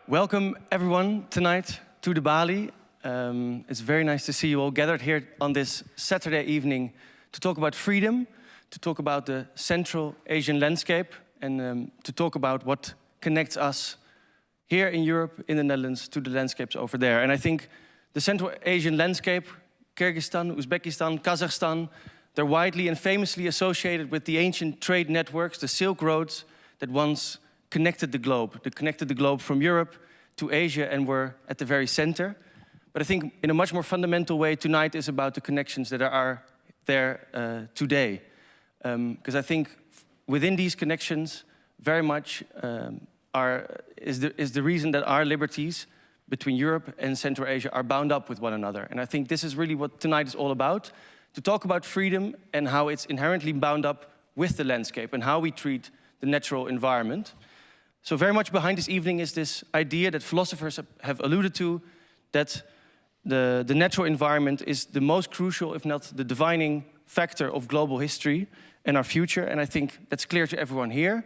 Welcome everyone tonight to the Bali. It's very nice to see you all gathered here on this Saturday evening to talk about freedom, to talk about the Central Asian landscape, and to talk about what connects us here in Europe, in the Netherlands, to the landscapes over there. And I think the Central Asian landscape, Kyrgyzstan, Uzbekistan, Kazakhstan, they're widely and famously associated with the ancient trade networks, the Silk Roads, that once connected the globe. They connected the globe from Europe to Asia and were at the very center. But I think in a much more fundamental way, tonight is about the connections that are there today. Because I think within these connections, very much is the reason that our liberties between Europe and Central Asia are bound up with one another. And I think this is really what tonight is all about, to talk about freedom and how it's inherently bound up with the landscape and how we treat the natural environment. So very much behind this evening is this idea that philosophers have alluded to, that the natural environment is the most crucial, if not the defining factor of global history and our future. And I think that's clear to everyone here.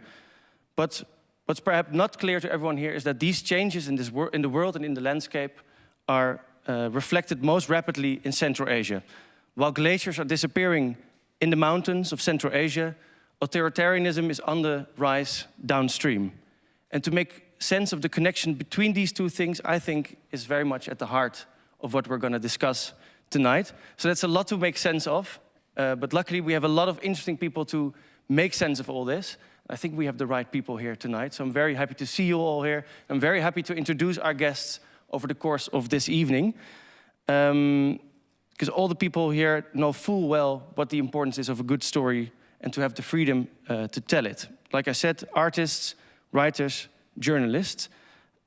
But what's perhaps not clear to everyone here is that these changes in the world and in the landscape are reflected most rapidly in Central Asia. While glaciers are disappearing in the mountains of Central Asia, authoritarianism is on the rise downstream. And to make sense of the connection between these two things, I think, is very much at the heart of what we're going to discuss tonight. So that's a lot to make sense of, but luckily we have a lot of interesting people to make sense of all this. I think we have the right people here tonight, so I'm very happy to see you all here. I'm very happy to introduce our guests over the course of this evening, because all the people here know full well what the importance is of a good story and to have the freedom to tell it. Like I said, artists, writers, journalists.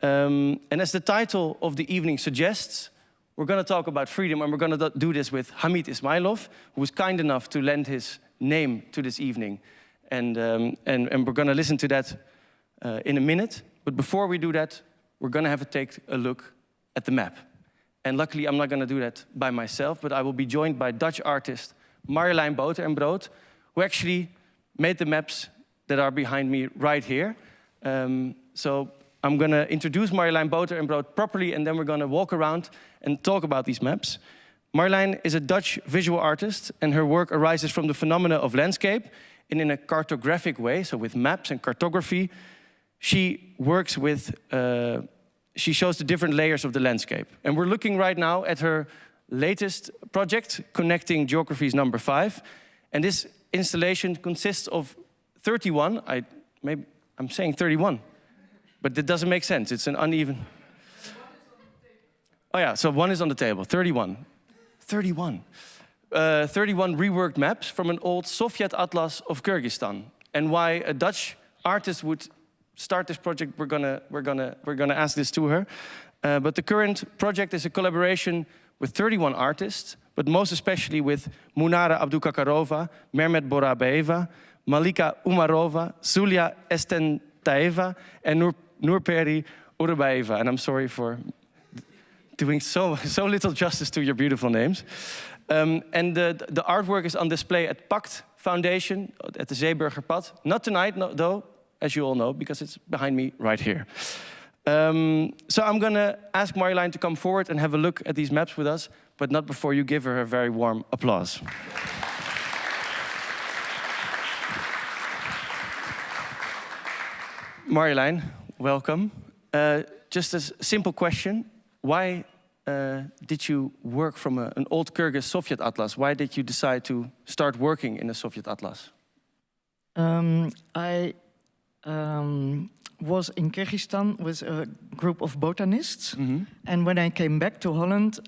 And as the title of the evening suggests, we're going to talk about freedom, and we're going to do this with Hamid Ismailov, who was kind enough to lend his name to this evening. And we're going to listen to that in a minute. But before we do that, we're going to have to take a look at the map. And luckily, I'm not going to do that by myself, but I will be joined by Dutch artist Marjolein Boter en Brood, who actually made the maps that are behind me right here. So I'm going to introduce Marjolein Boter en Brood properly, and then we're going to walk around and talk about these maps. Marjolein is a Dutch visual artist, and her work arises from the phenomena of landscape, and in a cartographic way, so with maps and cartography, she works with, she shows the different layers of the landscape. And we're looking right now at her latest project, Connecting Geographies number 5. And this installation consists of 31, I'm saying 31, but that doesn't make sense. It's an uneven. Oh yeah, so one is on the table, 31. 31 reworked maps from an old Soviet atlas of Kyrgyzstan. And why a Dutch artist would start this project, we're gonna ask this to her. But the current project is a collaboration with 31 artists, but most especially with Munara Abdukakarova, Mehmet Borabaeva, Malika Umarova, Zulia Estentaeva, and Nurperi Urabaeva. And I'm sorry for doing so little justice to your beautiful names. And the artwork is on display at Pact Foundation at the Zeeburgerpad. Not tonight, though, as you all know, because it's behind me right here. So I'm going to ask Marjolein to come forward and have a look at these maps with us, but not before you give her a very warm applause. Marjolein, welcome. Just a simple question. Why did you work from an old Kyrgyz Soviet atlas? Why did you decide to start working in a Soviet atlas? I was in Kyrgyzstan with a group of botanists. Mm-hmm. And when I came back to Holland,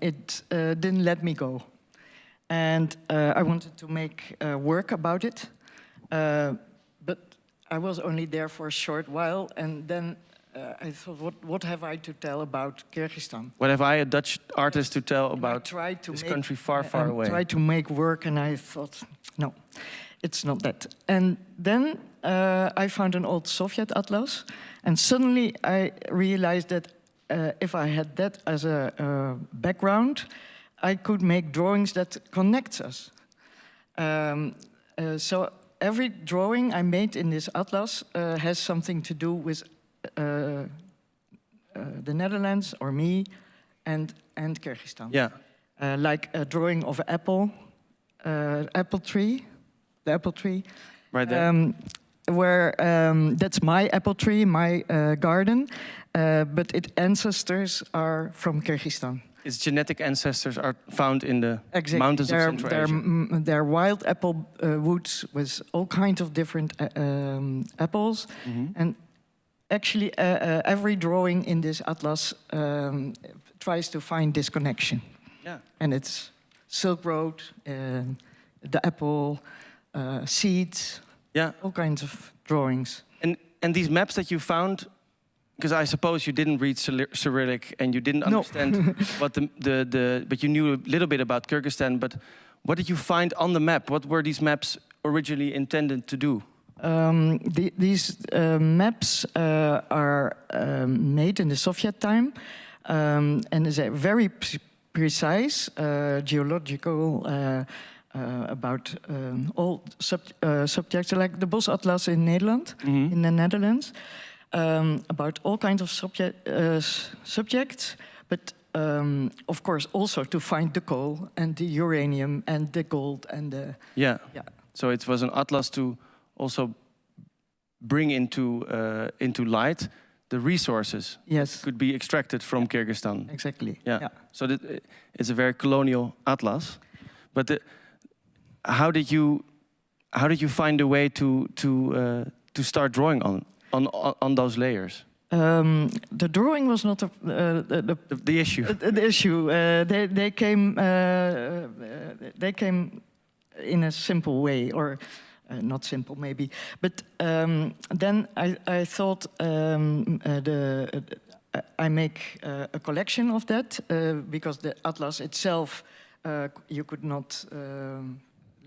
it didn't let me go. And I wanted to make work about it. But I was only there for a short while, and then I thought, what have I to tell about Kyrgyzstan? What have I, a Dutch artist, to tell about this country far, far away? I tried to make work, and I thought, no, it's not that. And then I found an old Soviet atlas, and suddenly I realized that if I had that as a background, I could make drawings that connect us. So every drawing I made in this atlas has something to do with the Netherlands or me and Kyrgyzstan. Yeah. Like a drawing of an apple tree, the apple tree. Right there. Where that's my apple tree, my garden, but its ancestors are from Kyrgyzstan. Its genetic ancestors are found in the Exactly. mountains of Central Asia. They're wild apple woods with all kinds of different apples. And actually, every drawing in this atlas tries to find this connection. Yeah. And it's Silk Road, the apple, seeds, Yeah. all kinds of drawings. And these maps that you found, because I suppose you didn't read Cyrillic and you didn't understand what but you knew a little bit about Kyrgyzstan. But what did you find on the map? What were these maps originally intended to do? These maps are made in the Soviet time, and is a very precise geological about all subjects, like the Bosatlas in Nederland, in the Netherlands, about all kinds of subjects, but of course also to find the coal and the uranium and the gold and the... Yeah. Yeah. So it was an atlas to also bring into light the resources Yes. could be extracted from Kyrgyzstan. Exactly. Yeah. So it's a very colonial atlas. But how did you find a way to start drawing on those layers? The drawing was not The issue. the issue. They came in a simple way, or not simple maybe. But then I thought I make a collection of that because the atlas itself you could not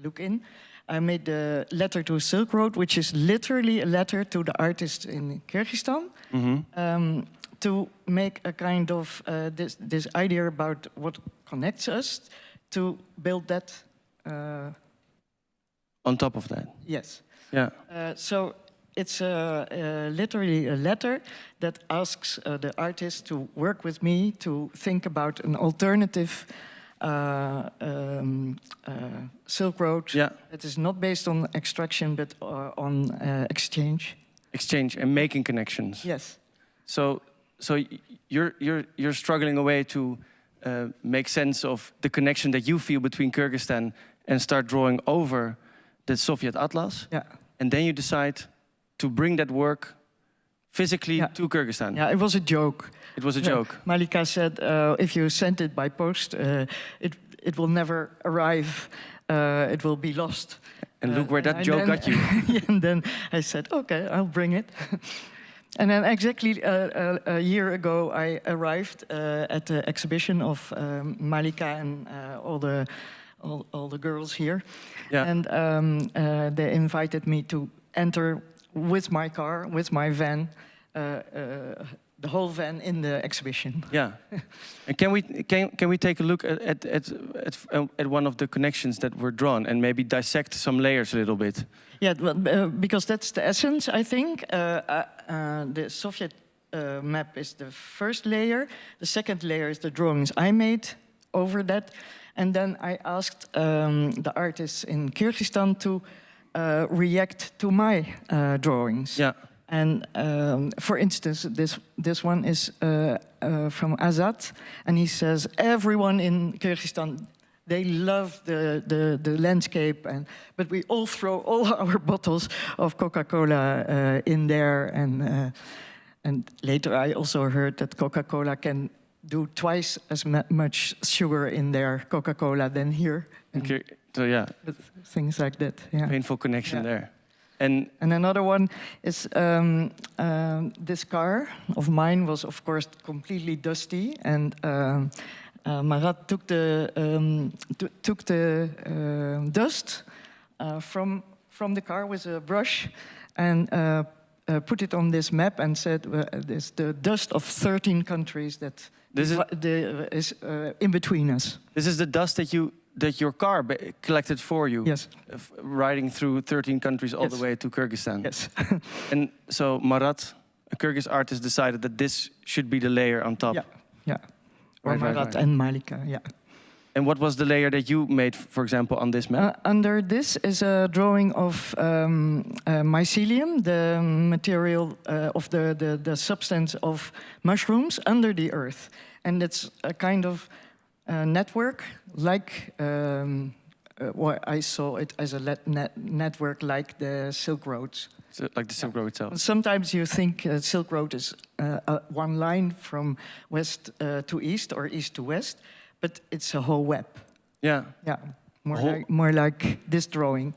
look in. I made the letter to Silk Road, which is literally a letter to the artists in Kyrgyzstan, to make a kind of this idea about what connects us, to build that. On top of that. Yes. Yeah. So it's literally a letter that asks the artist to work with me to think about an alternative Silk Road. Yeah. It is not based on extraction, but on exchange. Exchange and making connections. Yes. So you're struggling away to make sense of the connection that you feel between Kyrgyzstan and start drawing over the Soviet Atlas. Yeah. And then you decide to bring that work physically to Kyrgyzstan. Yeah, it was a joke. It was a joke. Malika said, if you send it by post, it will never arrive. It will be lost. And look where that joke got you. And then I said, okay, I'll bring it. And then exactly a year ago, I arrived at the exhibition of Malika and all the girls here. Yeah. And they invited me to enter with my car, with my van, the whole van in the exhibition. Yeah. And can we take a look at one of the connections that were drawn and maybe dissect some layers a little bit? Yeah, well, because that's the essence, I think. The Soviet map is the first layer. The second layer is the drawings I made over that. And then I asked the artists in Kyrgyzstan to react to my drawings. Yeah. And for instance, this one is from Azad, and he says everyone in Kyrgyzstan, they love the landscape, but we all throw all our bottles of Coca-Cola in there. And later I also heard that Coca-Cola can do twice as much sugar in their Coca-Cola than here. Okay. So yeah, things like that. Yeah. Painful connection there. And another one is this car of mine was, of course, completely dusty, and Marat took the dust from the car with a brush and put it on this map and said, "This the dust of 13 countries that is in between us." This is the dust that your car collected for you. Yes. Riding through 13 countries all the way to Kyrgyzstan. Yes. And so Marat a Kyrgyz artist decided that this should be the layer on top. Yeah. Or Right, right, Marat right. and Malika, yeah. And what was the layer that you made, for example, on this map? Under this is a drawing of mycelium, the material of the substance of mushrooms under the earth. And it's a kind of network, like well, I saw it as a network like the Silk Roads. So, like the Silk Road itself. Sometimes you think Silk Road is one line from west to east or east to west, but it's a whole web. Yeah. Yeah, more like this drawing.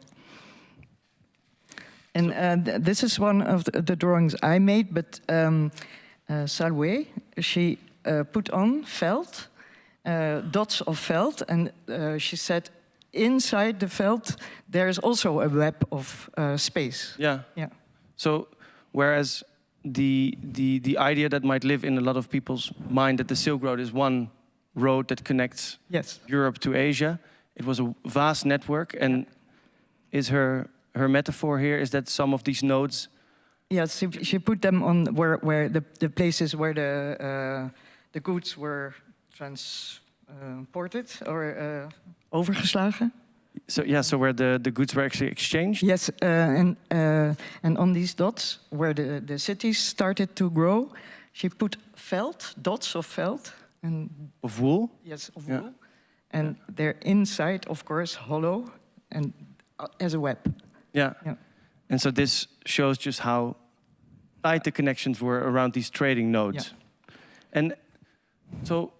And this is one of the drawings I made, but Salwe, she put on felt, dots of felt, and she said, inside the felt, there is also a web of space. Yeah. Yeah. So, whereas the idea that might live in a lot of people's mind that the Silk Road is one road that connects Yes. Europe to Asia, it was a vast network. And is her metaphor here is that some of these nodes? Yes, she put them on where the places where the goods were transported or overgeslagen. So yeah, so where the goods were actually exchanged. Yes, and on these dots where the cities started to grow, she put felt, dots of felt, and Of wool. yes, of Yeah. wool, and they're inside, of course, hollow and as a web. Yeah. Yeah. And so this shows just how tight the connections were around these trading nodes. And so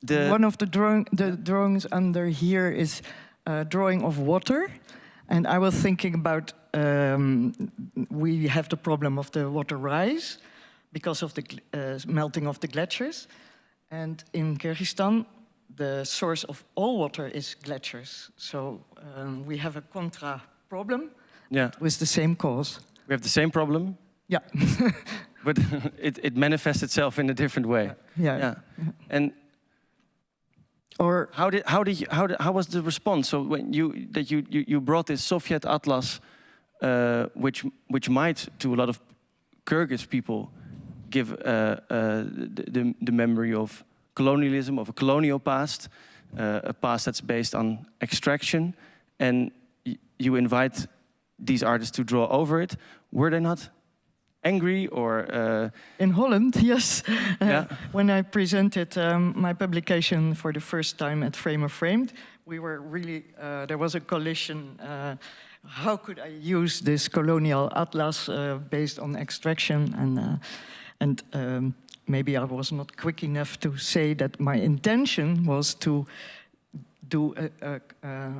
One of the drawings under here is a drawing of water, and I was thinking about we have the problem of the water rise because of the melting of the glaciers, and in Kyrgyzstan the source of all water is glaciers. So we have a contra problem with the same cause. We have the same problem. Yeah. But it manifests itself in a different way. Yeah. And Or how was the response? So when you brought this Soviet atlas, which might to a lot of Kyrgyz people give the memory of colonialism, of a colonial past, a past that's based on extraction, and you invite these artists to draw over it. Were they not angry or? In Holland, yes. Yeah. When I presented my publication for the first time at Frame of Framed, we were really, there was a collision. How could I use this colonial atlas based on extraction? And maybe I was not quick enough to say that my intention was to do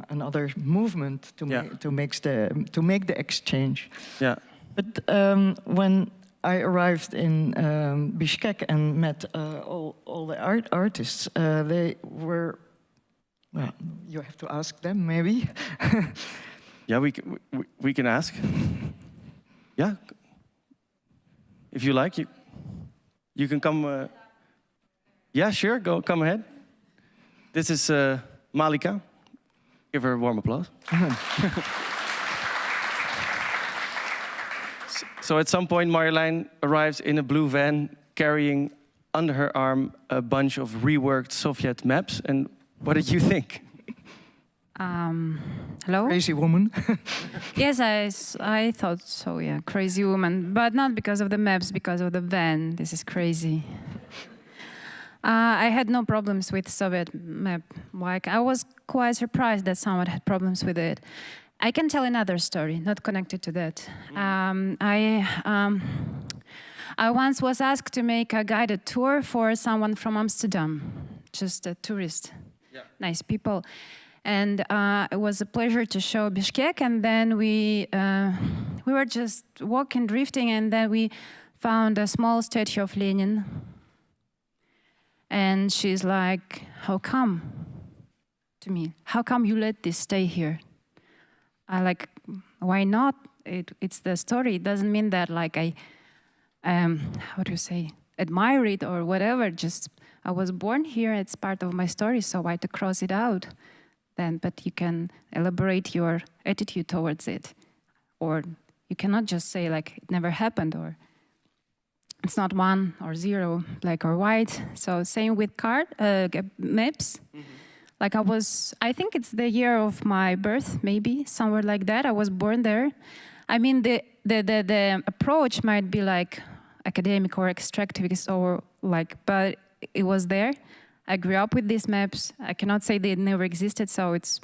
another movement to make the exchange. Yeah. But when I arrived in Bishkek and met all the artists, they were, well, you have to ask them maybe. Yeah, we can ask. Yeah, if you like, you can come. Yeah, sure, come ahead. This is Malika. Give her a warm applause. So at some point, Marjolein arrives in a blue van carrying under her arm a bunch of reworked Soviet maps. And what did you think? Hello? Crazy woman. Yes, I thought so, yeah. Crazy woman. But not because of the maps, because of the van. This is crazy. I had no problems with Soviet map. Like, I was quite surprised that someone had problems with it. I can tell another story, not connected to that. I once was asked to make a guided tour for someone from Amsterdam, just a tourist, nice people. And it was a pleasure to show Bishkek, and then we were just walking, drifting, and then we found a small statue of Lenin. And she's like, how come? To me, how come you let this stay here? I like, why not? It's the story. It doesn't mean that like I, how do you say, admire it or whatever. Just I was born here. It's part of my story. So why to cross it out? Then, but you can elaborate your attitude towards it, or You cannot just say like it never happened or it's not 1 or 0, black or white. So same with maps. Like I think it's the year of my birth, maybe somewhere like that. I was born there. I mean, the approach might be like academic or extractivist or like, but it was there. I grew up with these maps. I cannot say they never existed, so it's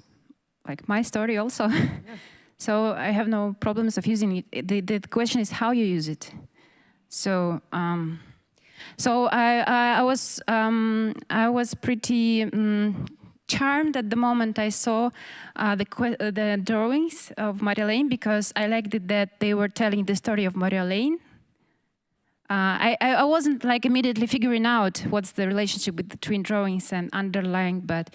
like my story also. Yeah. So I have no problems of using it. The question is how you use it. So I was pretty charmed at the moment I saw the drawings of Marjolein, because I liked it that they were telling the story of Marjolein. I wasn't like immediately figuring out what's the relationship between drawings and underlying, but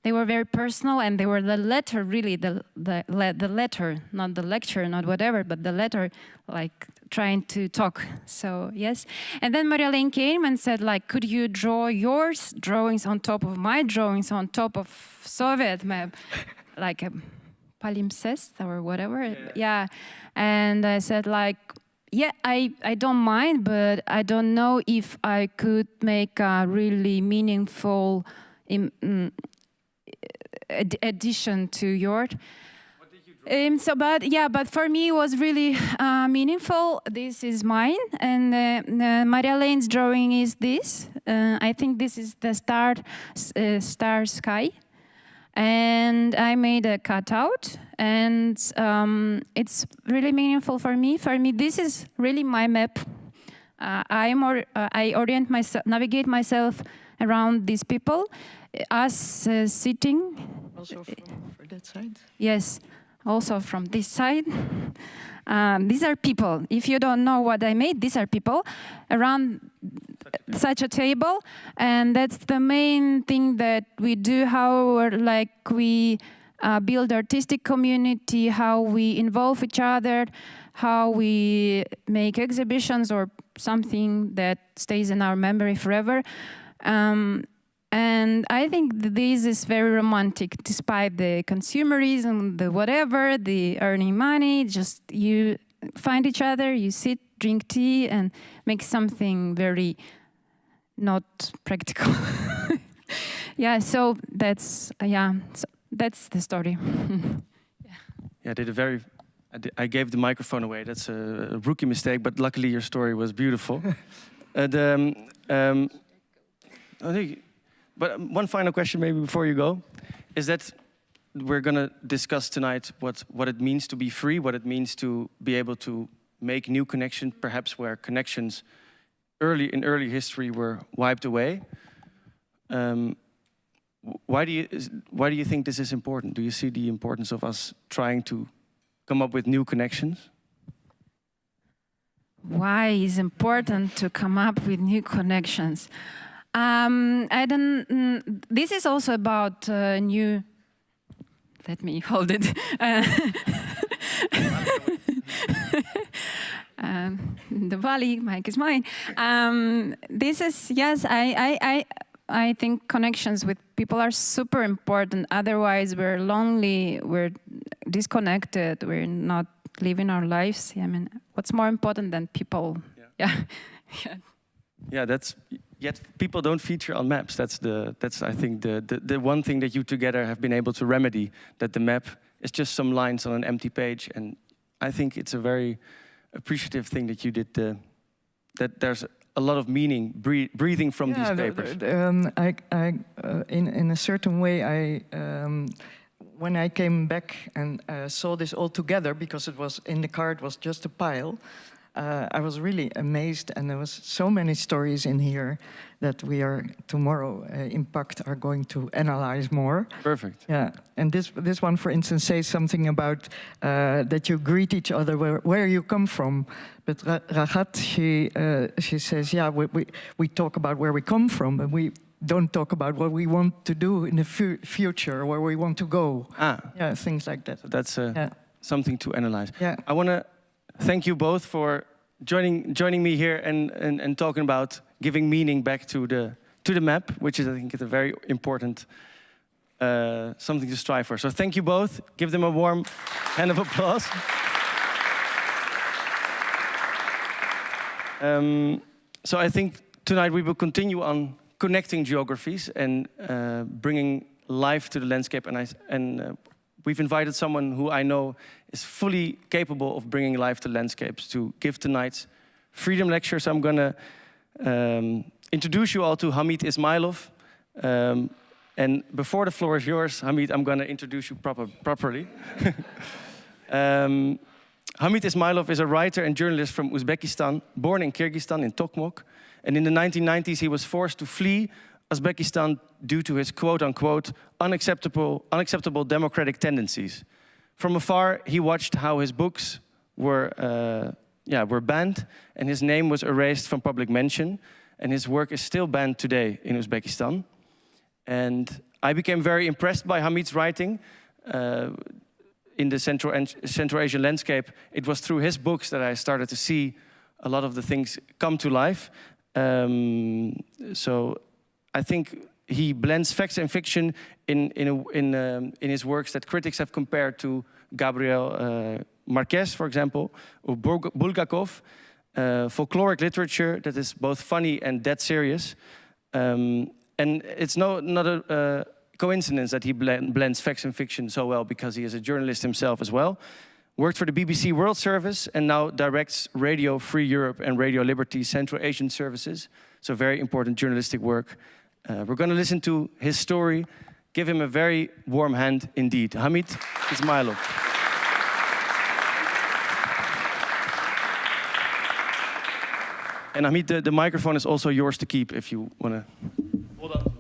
they were very personal, and they were the letter, really, the letter, not the lecture, not whatever, but the letter, like trying to talk. So yes, and then Marjolein came and said, like, could you draw your drawings on top of my drawings on top of Soviet map, like a palimpsest or whatever? Yeah. And I said, like, yeah, I don't mind, but I don't know if I could make a really meaningful addition to yours. What did you draw? But for me it was really meaningful. This is mine, and Marjolein's drawing is this. I think this is the star sky, and I made a cutout, and it's really meaningful for me. For me, this is really my map. I orient myself, navigate myself around these people, us sitting. Also for that side? Yes, also from this side. These are people. If you don't know what I made, these are people around such a table, and that's the main thing that we do. How we build artistic community, how we involve each other, how we make exhibitions or something that stays in our memory forever. And I think this is very romantic, despite the consumerism, the whatever, the earning money. Just you find each other, you sit, drink tea, and make something very not practical. Yeah, so that's the story. Yeah, I gave the microphone away. That's a rookie mistake, but luckily your story was beautiful. But one final question maybe before you go, is that we're going to discuss tonight what it means to be free, what it means to be able to make new connections, perhaps where connections in early history were wiped away. Why do you think this is important? Do you see the importance of us trying to come up with new connections? Why is important to come up with new connections? This is also about new. Let me hold it. The Bali mic is mine. This is, yes, I think connections with people are super important. Otherwise, we're lonely, we're disconnected, we're not living our lives. I mean, what's more important than people? Yeah. Yet people don't feature on maps. That's I think the one thing that you together have been able to remedy. That the map is just some lines on an empty page, and I think it's a very appreciative thing that you did. That there's a lot of meaning breathing from these papers. In a certain way, when I came back and saw this all together, because it was in the car, it was just a pile. I was really amazed, and there was so many stories in here that we are tomorrow Impact are going to analyze more. Perfect. Yeah, and this one, for instance, says something about that you greet each other where you come from. But Ragat, she says, yeah, we talk about where we come from, and we don't talk about what we want to do in the future, where we want to go. Yeah, things like that. So that's something to analyze. Yeah. I want to thank you both for joining me here and talking about giving meaning back to the map, which is, I think, a very important something to strive for. So thank you both. Give them a warm hand of applause. So I think tonight we will continue on connecting geographies and bringing life to the landscape. And we've invited someone who I know is fully capable of bringing life to landscapes to give tonight's Freedom Lecture. So I'm going to introduce you all to Hamid Ismailov. And before the floor is yours, Hamid, I'm going to introduce you properly. Hamid Ismailov is a writer and journalist from Uzbekistan, born in Kyrgyzstan, in Tokmok. And in the 1990s, he was forced to flee Uzbekistan due to his quote-unquote unacceptable democratic tendencies. From afar, he watched how his books were banned, and his name was erased from public mention. And his work is still banned today in Uzbekistan. And I became very impressed by Hamid's writing. In the Central Asian landscape, it was through his books that I started to see a lot of the things come to life. So I think he blends facts and fiction in his works that critics have compared to Gabriel Marquez, for example, or Bulgakov. Folkloric literature that is both funny and dead serious. And it's not a coincidence that he blends facts and fiction so well, because he is a journalist himself as well. Worked for the BBC World Service and now directs Radio Free Europe and Radio Liberty Central Asian services. So very important journalistic work. We're going to listen to his story. Give him a very warm hand indeed. Hamid Ismailov. And Hamid, the microphone is also yours to keep if you want to. Hold on.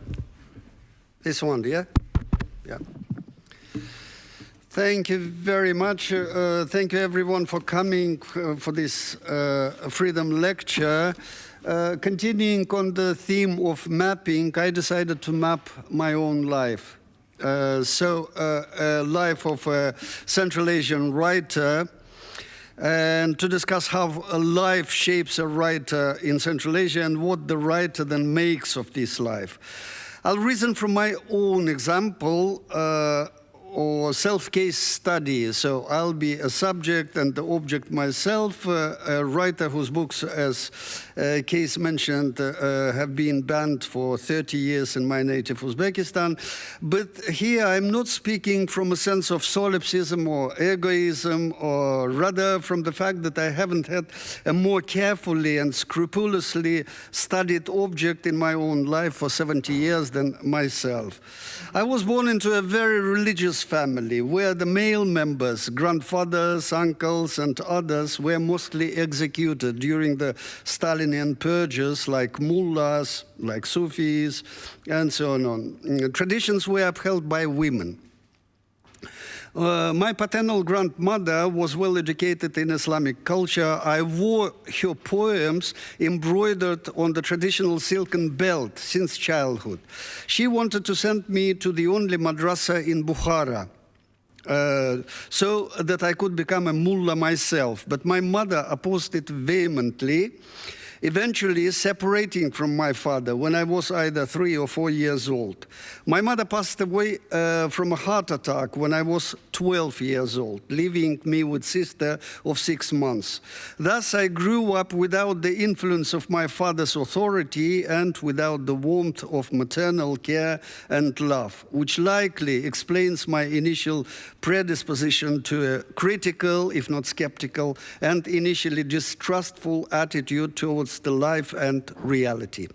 This one, yeah? Yeah. Thank you very much. Thank you everyone for coming for this Freedom Lecture. Continuing on the theme of mapping, I decided to map my own life. A life of a Central Asian writer, and to discuss how a life shapes a writer in Central Asia and what the writer then makes of this life. I'll reason from my own example or self-case study. So I'll be a subject and the object myself, a writer whose books, as Case mentioned, have been banned for 30 years in my native Uzbekistan. But here I'm not speaking from a sense of solipsism or egoism, or rather from the fact that I haven't had a more carefully and scrupulously studied object in my own life for 70 years than myself. I was born into a very religious family where the male members, grandfathers, uncles, and others were mostly executed during the Stalinian purges, like mullahs, like Sufis, and so on. Traditions were upheld by women. My paternal grandmother was well educated in Islamic culture. I wore her poems embroidered on the traditional silken belt since childhood. She wanted to send me to the only madrasa in Bukhara, so that I could become a mullah myself. But my mother opposed it vehemently, eventually separating from my father when I was either 3 or 4 years old. My mother passed away from a heart attack when I was 12 years old, leaving me with sister of 6 months. Thus, I grew up without the influence of my father's authority and without the warmth of maternal care and love, which likely explains my initial predisposition to a critical, if not skeptical, and initially distrustful attitude towards the life and reality.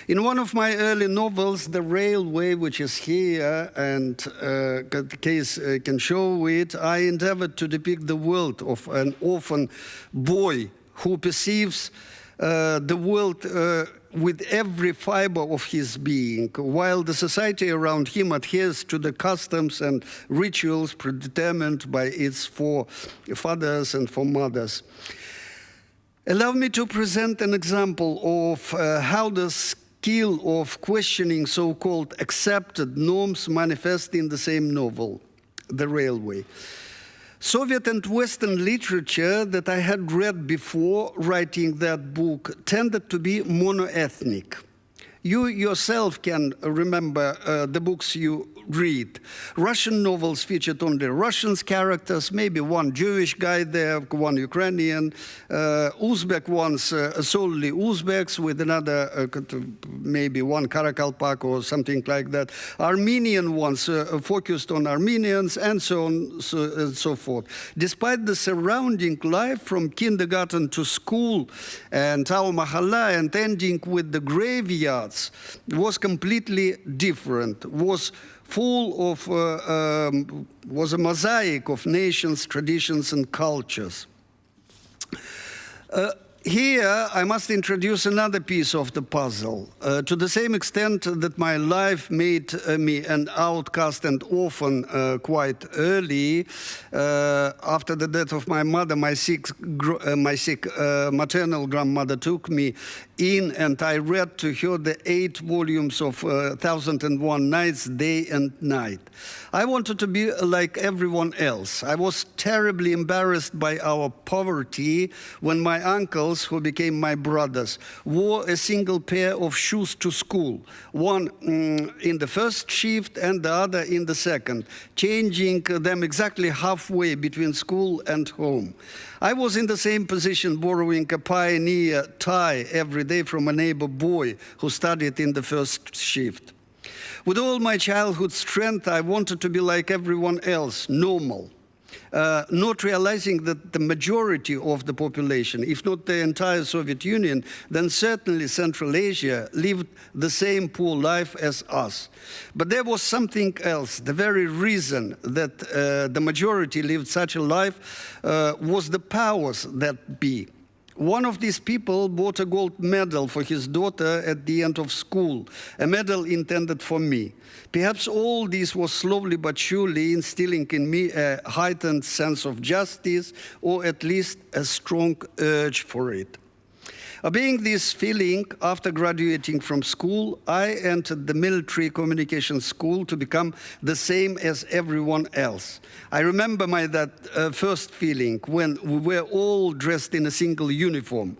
In one of my early novels, The Railway, which is here, and the Case can show it, I endeavored to depict the world of an orphan boy who perceives the world with every fiber of his being, while the society around him adheres to the customs and rituals predetermined by its forefathers and foremothers. Allow me to present an example of how the skill of questioning so-called accepted norms manifest in the same novel, The Railway. Soviet and Western literature that I had read before writing that book tended to be monoethnic. You yourself can remember the books you read. Russian novels featured only Russian characters, maybe one Jewish guy there, one Ukrainian. Uzbek ones, solely Uzbeks, with another, maybe one Karakalpak or something like that. Armenian ones focused on Armenians, and so on and so forth. Despite the surrounding life from kindergarten to school and our mahalla and ending with the graveyards was completely different, was full of, was a mosaic of nations, traditions, and cultures. Here, I must introduce another piece of the puzzle. To the same extent that my life made me an outcast and orphan quite early, after the death of my mother, my sick maternal grandmother took me in, and I read to her the 8 volumes of 1001 Nights, Day and Night. I wanted to be like everyone else. I was terribly embarrassed by our poverty when my uncles, who became my brothers, wore a single pair of shoes to school, one in the first shift and the other in the second, changing them exactly halfway between school and home. I was in the same position, borrowing a Pioneer tie every day from a neighbor boy who studied in the first shift. With all my childhood strength, I wanted to be like everyone else, normal, not realizing that the majority of the population, if not the entire Soviet Union, then certainly Central Asia, lived the same poor life as us. But there was something else. The very reason that the majority lived such a life was the powers that be. One of these people bought a gold medal for his daughter at the end of school, a medal intended for me. Perhaps all this was slowly but surely instilling in me a heightened sense of justice, or at least a strong urge for it. Obeying this feeling, after graduating from school, I entered the military communications school to become the same as everyone else. I remember that first feeling when we were all dressed in a single uniform.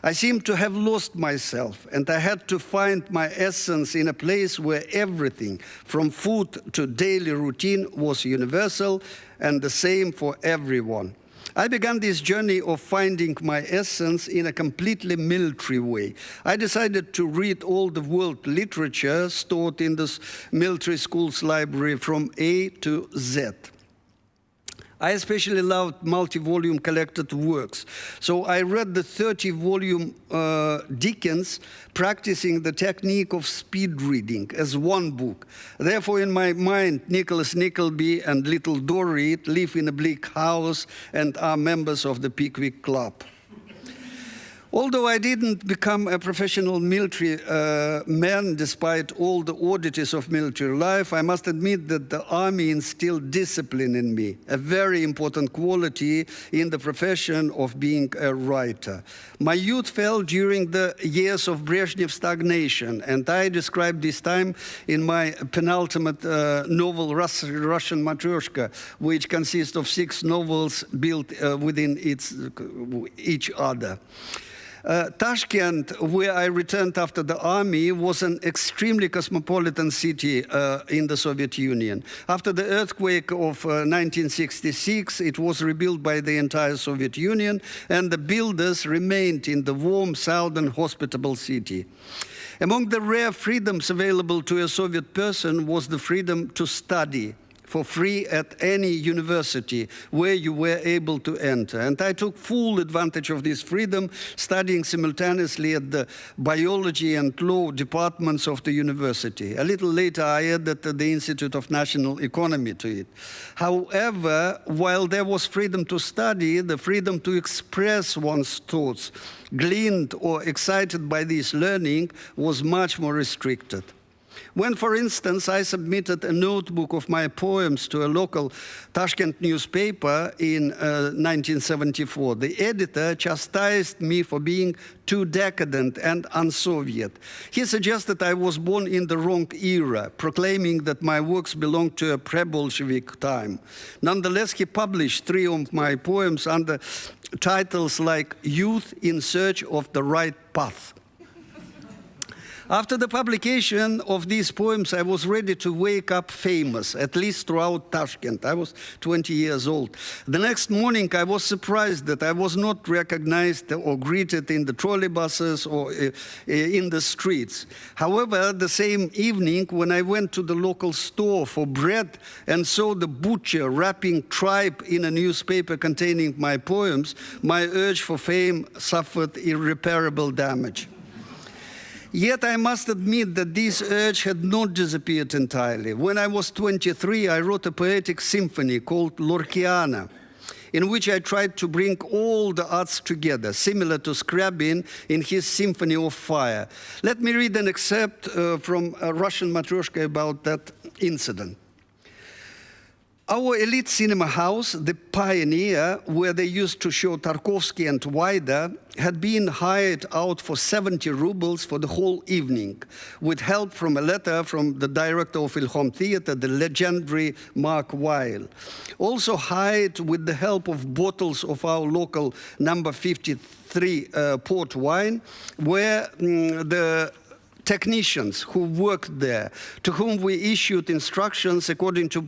I seemed to have lost myself, and I had to find my essence in a place where everything, from food to daily routine, was universal and the same for everyone. I began this journey of finding my essence in a completely military way. I decided to read all the world literature stored in this military school's library from A to Z. I especially loved multi-volume collected works. So I read the 30-volume Dickens, practicing the technique of speed reading as one book. Therefore, in my mind, Nicholas Nickleby and Little Dorrit live in a bleak house and are members of the Pickwick Club. Although I didn't become a professional military man, despite all the oddities of military life, I must admit that the army instilled discipline in me, a very important quality in the profession of being a writer. My youth fell during the years of Brezhnev stagnation, and I described this time in my penultimate novel, Russian Matryoshka, which consists of 6 novels built within each other. Tashkent, where I returned after the army, was an extremely cosmopolitan city in the Soviet Union. After the earthquake of 1966, it was rebuilt by the entire Soviet Union, and the builders remained in the warm, southern, hospitable city. Among the rare freedoms available to a Soviet person was the freedom to study for free at any university where you were able to enter. And I took full advantage of this freedom, studying simultaneously at the biology and law departments of the university. A little later, I added the Institute of National Economy to it. However, while there was freedom to study, the freedom to express one's thoughts, gleaned or excited by this learning, was much more restricted. When, for instance, I submitted a notebook of my poems to a local Tashkent newspaper in 1974, the editor chastised me for being too decadent and un-Soviet. He suggested I was born in the wrong era, proclaiming that my works belonged to a pre-Bolshevik time. Nonetheless, he published 3 of my poems under titles like Youth in Search of the Right Path. After the publication of these poems, I was ready to wake up famous, at least throughout Tashkent. I was 20 years old. The next morning, I was surprised that I was not recognized or greeted in the trolleybuses or in the streets. However, the same evening, when I went to the local store for bread and saw the butcher wrapping tripe in a newspaper containing my poems, my urge for fame suffered irreparable damage. Yet I must admit that this urge had not disappeared entirely. When I was 23, I wrote a poetic symphony called Lorkiana, in which I tried to bring all the arts together, similar to Scriabin in his Symphony of Fire. Let me read an excerpt from Russian Matryoshka about that incident. Our elite cinema house, the Pioneer, where they used to show Tarkovsky and Wajda, had been hired out for 70 rubles for the whole evening, with help from a letter from the director of Ilhom Theater, the legendary Mark Weil. Also hired with the help of bottles of our local number 53 port wine, where the technicians who worked there, to whom we issued instructions according to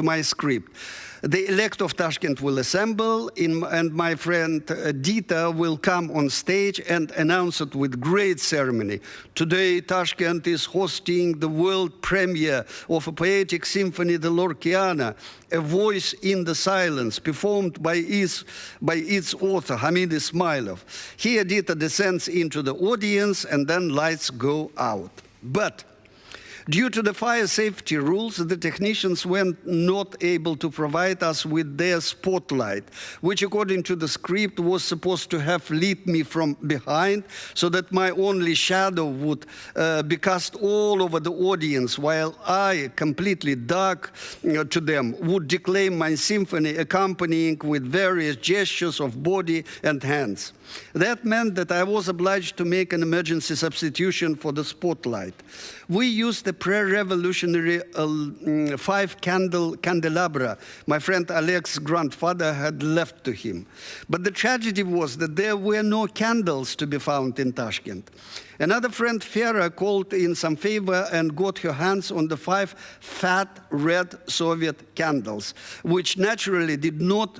my script. The elect of Tashkent will assemble, and my friend Dita will come on stage and announce it with great ceremony. Today, Tashkent is hosting the world premiere of a poetic symphony, the Lorkiana, A Voice in the Silence, performed by its author, Hamid Ismailov. Here, Dita descends into the audience, and then lights go out. But due to the fire safety rules, the technicians were not able to provide us with their spotlight, which according to the script was supposed to have lit me from behind so that my only shadow would be cast all over the audience, while I, completely dark to them, would declaim my symphony accompanying with various gestures of body and hands. That meant that I was obliged to make an emergency substitution for the spotlight. We used a pre-revolutionary 5-candle candelabra my friend Alex's grandfather had left to him. But the tragedy was that there were no candles to be found in Tashkent. Another friend, Fera, called in some favor and got her hands on the 5 fat red Soviet candles, which naturally did not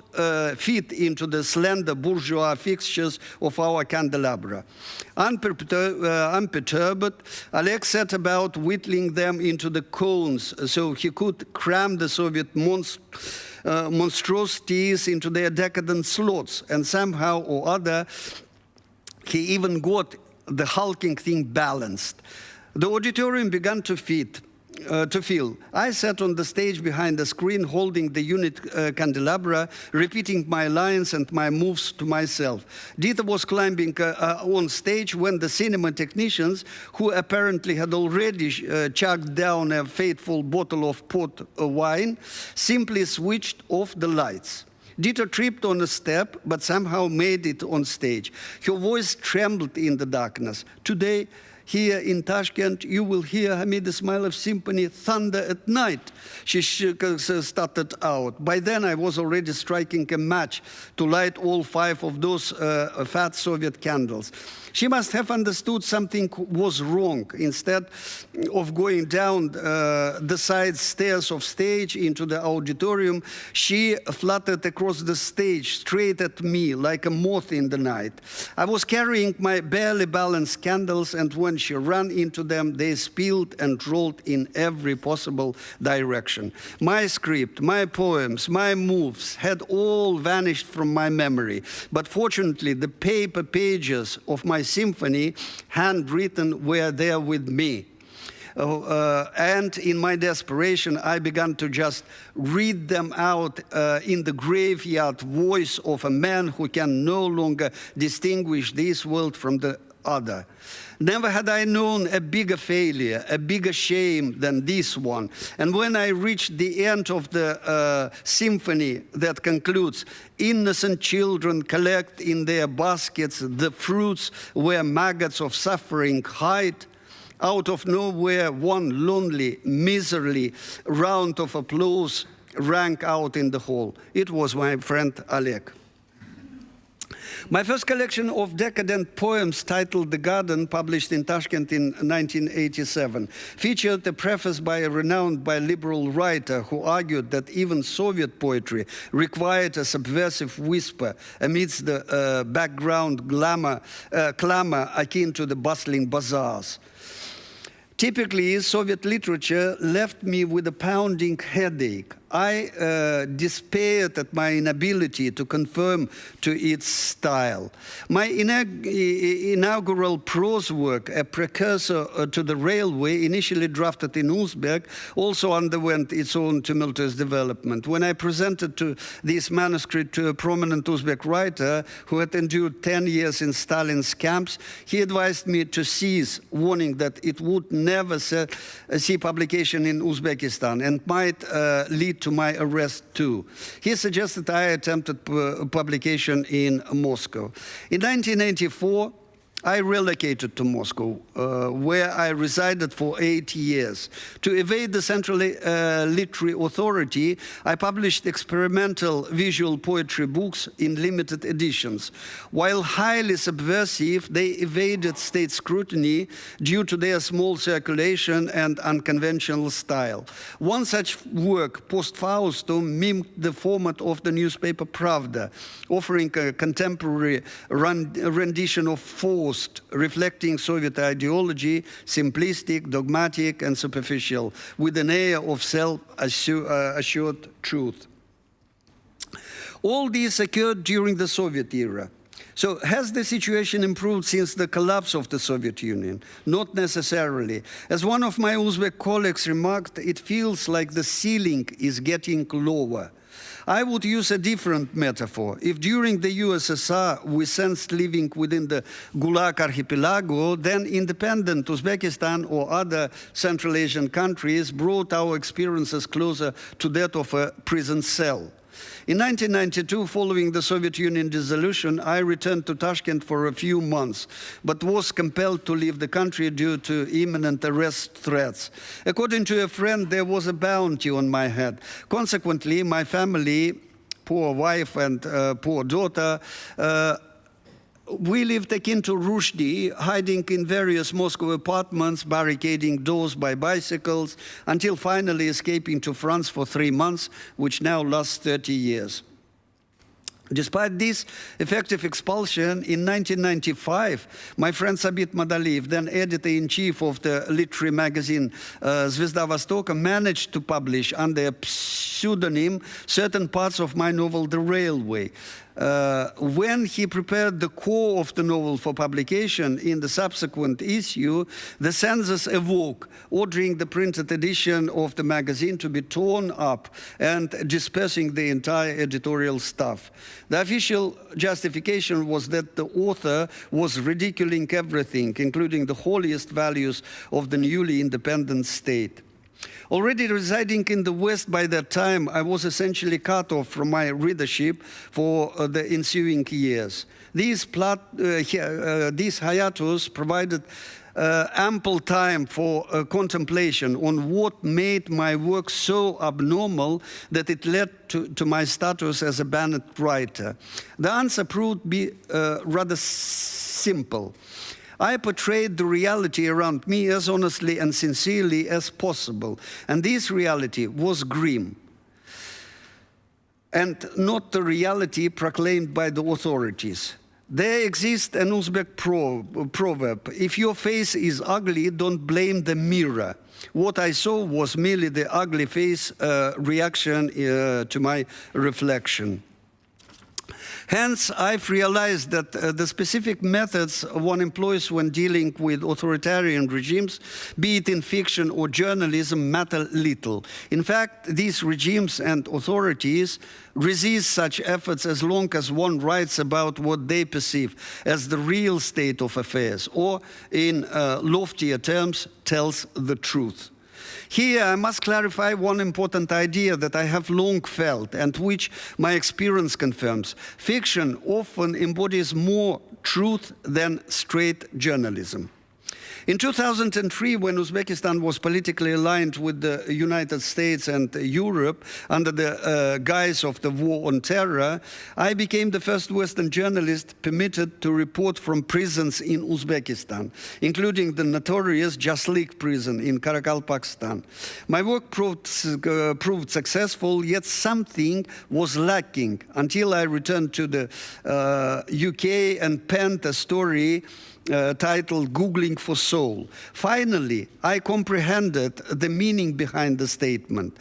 fit into the slender bourgeois fixtures of our candelabra. Unperturbed, Alex set about whittling them into the cones so he could cram the Soviet monstrosities into their decadent slots, and somehow or other, he even got the hulking thing balanced. The auditorium began to fill. I sat on the stage behind the screen holding the unit candelabra, repeating my lines and my moves to myself. Dita was climbing on stage when the cinema technicians, who apparently had already chugged down a fateful bottle of port wine, simply switched off the lights. Dita tripped on a step, but somehow made it on stage. Her voice trembled in the darkness. Today, here in Tashkent, you will hear Hamid Ismailov's symphony, Thunder at Night, she started out. By then, I was already striking a match to light all 5 of those fat Soviet candles. She must have understood something was wrong. Instead of going down the side stairs of stage into the auditorium, she fluttered across the stage straight at me like a moth in the night. I was carrying my barely balanced candles, and when she ran into them, they spilled and rolled in every possible direction. My script, my poems, my moves had all vanished from my memory. But fortunately, the paper pages of my symphony, handwritten, were there with me. And in my desperation, I began to just read them out in the graveyard voice of a man who can no longer distinguish this world from the other. Never had I known a bigger failure, a bigger shame than this one. And when I reached the end of the symphony that concludes, innocent children collect in their baskets the fruits where maggots of suffering hide, out of nowhere, one lonely, miserly round of applause rang out in the hall. It was my friend Oleg. My first collection of decadent poems titled The Garden, published in Tashkent in 1987, featured a preface by a renowned liberal writer who argued that even Soviet poetry required a subversive whisper amidst the background clamor akin to the bustling bazaars. Typically, Soviet literature left me with a pounding headache. I despaired at my inability to conform to its style. My inaugural prose work, a precursor to the railway, initially drafted in Uzbek, also underwent its own tumultuous development. When I presented this manuscript to a prominent Uzbek writer who had endured 10 years in Stalin's camps, he advised me to cease, warning that it would never see publication in Uzbekistan and might lead to my arrest too. He suggested I attempted publication in Moscow. In 1984, I relocated to Moscow, where I resided for 8 years. To evade the Central Literary Authority, I published experimental visual poetry books in limited editions. While highly subversive, they evaded state scrutiny due to their small circulation and unconventional style. One such work, Post Faustum, mimicked the format of the newspaper Pravda, offering a contemporary rendition of Faust, reflecting Soviet ideology, simplistic, dogmatic, and superficial, with an air of self-assured truth. All this occurred during the Soviet era. So has the situation improved since the collapse of the Soviet Union? Not necessarily. As one of my Uzbek colleagues remarked, it feels like the ceiling is getting lower. I would use a different metaphor. If during the USSR we sensed living within the Gulag archipelago, then independent Uzbekistan or other Central Asian countries brought our experiences closer to that of a prison cell. In 1992, following the Soviet Union dissolution, I returned to Tashkent for a few months, but was compelled to leave the country due to imminent arrest threats. According to a friend, there was a bounty on my head. Consequently, my family, poor wife and poor daughter, we lived akin to Rushdie, hiding in various Moscow apartments, barricading doors by bicycles, until finally escaping to France for 3 months, which now lasts 30 years. Despite this effective expulsion, in 1995, my friend Sabit Madaliv, then editor-in-chief of the literary magazine Zvezda Vostoka, managed to publish under a pseudonym certain parts of my novel, The Railway. When he prepared the core of the novel for publication in the subsequent issue, the censors awoke, ordering the printed edition of the magazine to be torn up and dispersing the entire editorial staff. The official justification was that the author was ridiculing everything, including the holiest values of the newly independent state. Already residing in the West by that time, I was essentially cut off from my readership for the ensuing years. These hiatus provided ample time for contemplation on what made my work so abnormal that it led to my status as a banned writer. The answer proved to be rather simple. I portrayed the reality around me as honestly and sincerely as possible, and this reality was grim, and not the reality proclaimed by the authorities. There exists an Uzbek proverb: if your face is ugly, don't blame the mirror. What I saw was merely the ugly face reaction to my reflection. Hence, I've realized that the specific methods one employs when dealing with authoritarian regimes, be it in fiction or journalism, matter little. In fact, these regimes and authorities resist such efforts as long as one writes about what they perceive as the real state of affairs, or in loftier terms, tells the truth. Here, I must clarify one important idea that I have long felt and which my experience confirms. Fiction often embodies more truth than straight journalism. In 2003, when Uzbekistan was politically aligned with the United States and Europe under the guise of the war on terror, I became the first Western journalist permitted to report from prisons in Uzbekistan, including the notorious Jaslik prison in Karakalpakstan, Pakistan. My work proved successful, yet something was lacking until I returned to the UK and penned a story titled Googling for Soul. Finally, I comprehended the meaning behind the statement.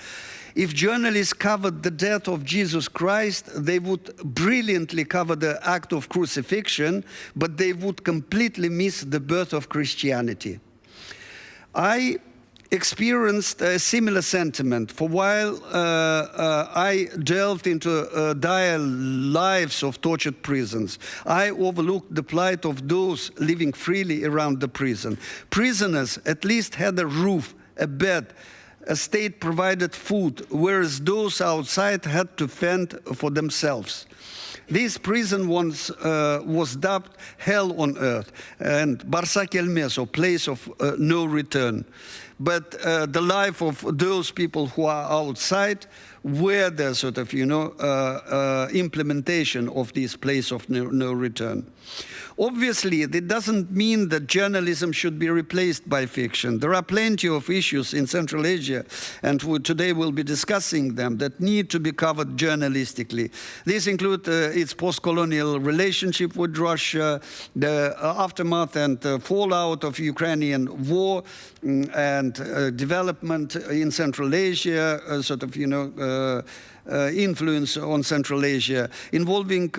If journalists covered the death of Jesus Christ, they would brilliantly cover the act of crucifixion, but they would completely miss the birth of Christianity. I experienced a similar sentiment. For a while, I delved into dire lives of tortured prisons. I overlooked the plight of those living freely around the prison. Prisoners at least had a roof, a bed, a state-provided food, whereas those outside had to fend for themselves. This prison once was dubbed Hell on Earth and Barsa Kelmes, or place of no return. But the life of those people who are outside were the sort of, implementation of this place of no return. Obviously, that doesn't mean that journalism should be replaced by fiction. There are plenty of issues in Central Asia, and today we'll be discussing them, that need to be covered journalistically. These include its post-colonial relationship with Russia, the aftermath and fallout of Ukrainian war, and development in Central Asia, influence on Central Asia, involving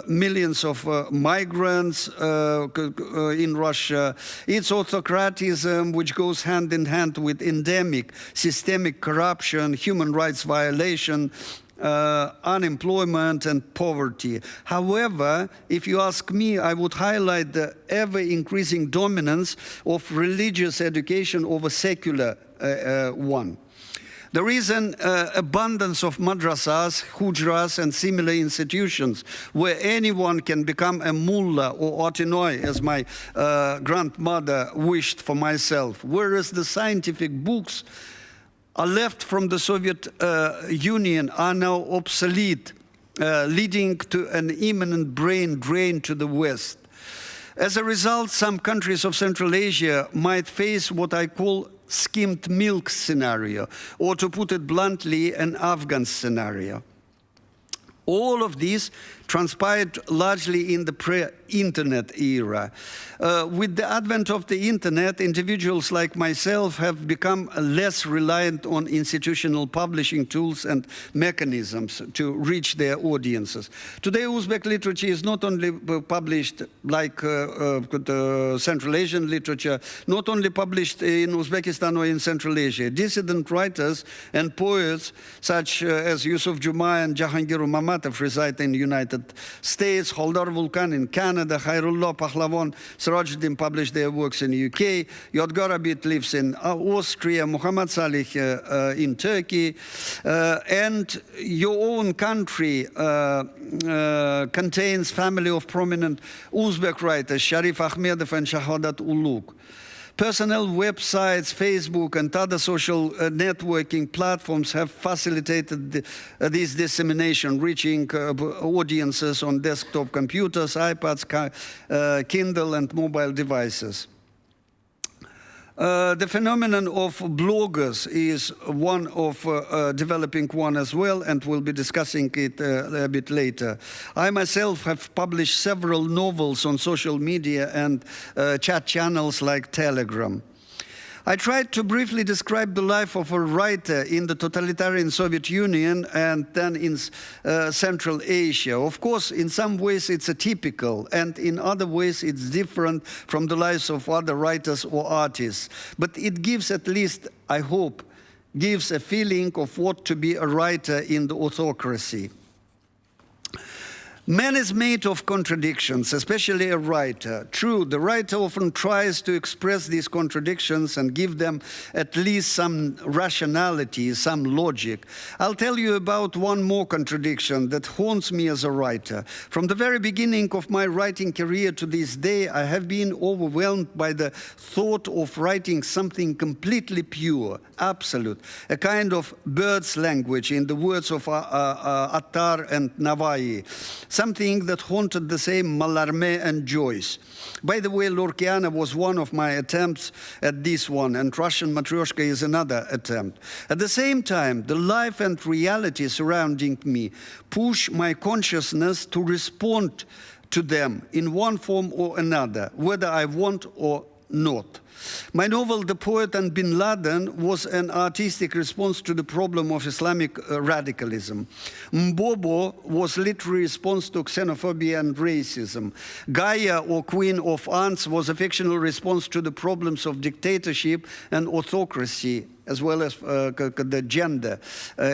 millions of migrants in Russia, its autocratism, which goes hand in hand with endemic systemic corruption, human rights violation, unemployment and poverty. However, if you ask me, I would highlight the ever-increasing dominance of religious education over secular one. There is an abundance of madrasas, hujras, and similar institutions where anyone can become a mullah or atinoi, as my grandmother wished for myself, whereas the scientific books are left from the Soviet Union are now obsolete, leading to an imminent brain drain to the West. As a result, some countries of Central Asia might face what I call skimmed milk scenario, or to put it bluntly, an Afghan scenario. All of these transpired largely in the pre-internet era. With the advent of the internet, individuals like myself have become less reliant on institutional publishing tools and mechanisms to reach their audiences. Today, Uzbek literature is not only published like Central Asian literature, not only published in Uzbekistan or in Central Asia. Dissident writers and poets such as Yusuf Juma and Jahangir Mamatov reside in the United States, Holdar Vulkan in Canada, Khairullah Pahlavan, Sirajuddin published their works in the UK, Yodgar Abid lives in Austria, Muhammad Salih in Turkey, and your own country contains family of prominent Uzbek writers, Sharif Akhmedov and Shahadat Uluk. Personnel websites, Facebook, and other social networking platforms have facilitated this dissemination, reaching audiences on desktop computers, iPads, Kindle, and mobile devices. The phenomenon of bloggers is one of developing one as well, and we'll be discussing it a bit later. I myself have published several novels on social media and chat channels like Telegram. I tried to briefly describe the life of a writer in the totalitarian Soviet Union and then in Central Asia. Of course, in some ways it's atypical, and in other ways it's different from the lives of other writers or artists. But it gives, at least, I hope, gives a feeling of what to be a writer in the autocracy. Man is made of contradictions, especially a writer. True, the writer often tries to express these contradictions and give them at least some rationality, some logic. I'll tell you about one more contradiction that haunts me as a writer. From the very beginning of my writing career to this day, I have been overwhelmed by the thought of writing something completely pure, absolute, a kind of bird's language, in the words of Attar and Navai. Something that haunted the same Mallarmé and Joyce. By the way, Lorquiana was one of my attempts at this one, and Russian Matryoshka is another attempt. At the same time, the life and reality surrounding me push my consciousness to respond to them in one form or another, whether I want or not. My novel, The Poet and Bin Laden, was an artistic response to the problem of Islamic radicalism. Mbobo was literary response to xenophobia and racism. Gaia, or Queen of Ants, was a fictional response to the problems of dictatorship and autocracy, as well as the gender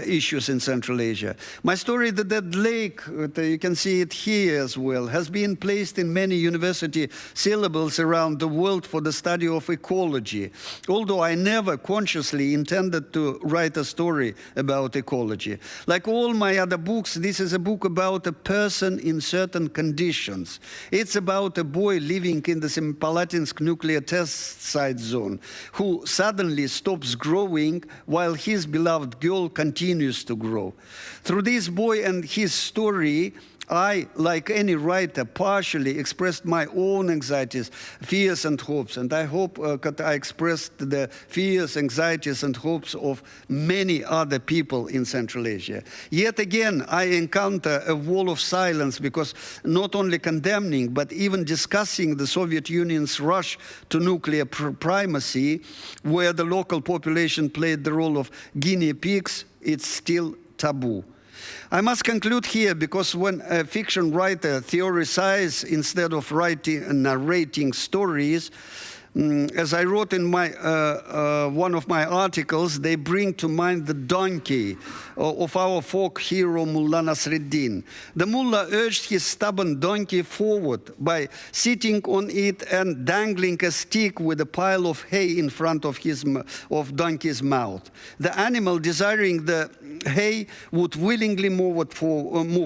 issues in Central Asia. My story, The Dead Lake, you can see it here as well, has been placed in many university syllables around the world for the study of ecology, although I never consciously intended to write a story about ecology. Like all my other books, this is a book about a person in certain conditions. It's about a boy living in the Semipalatinsk nuclear test site zone who suddenly stops growing while his beloved girl continues to grow. Through this boy and his story, I, like any writer, partially expressed my own anxieties, fears and hopes, and I hope that I expressed the fears, anxieties and hopes of many other people in Central Asia. Yet again, I encounter a wall of silence because not only condemning, but even discussing the Soviet Union's rush to nuclear primacy, where the local population played the role of guinea pigs, it's still taboo. I must conclude here because when a fiction writer theorizes instead of narrating stories, as I wrote in one of my articles, they bring to mind the donkey of our folk hero Mullah Nasreddin. The mullah urged his stubborn donkey forward by sitting on it and dangling a stick with a pile of hay in front of donkey's mouth. The animal, desiring the hay, would willingly move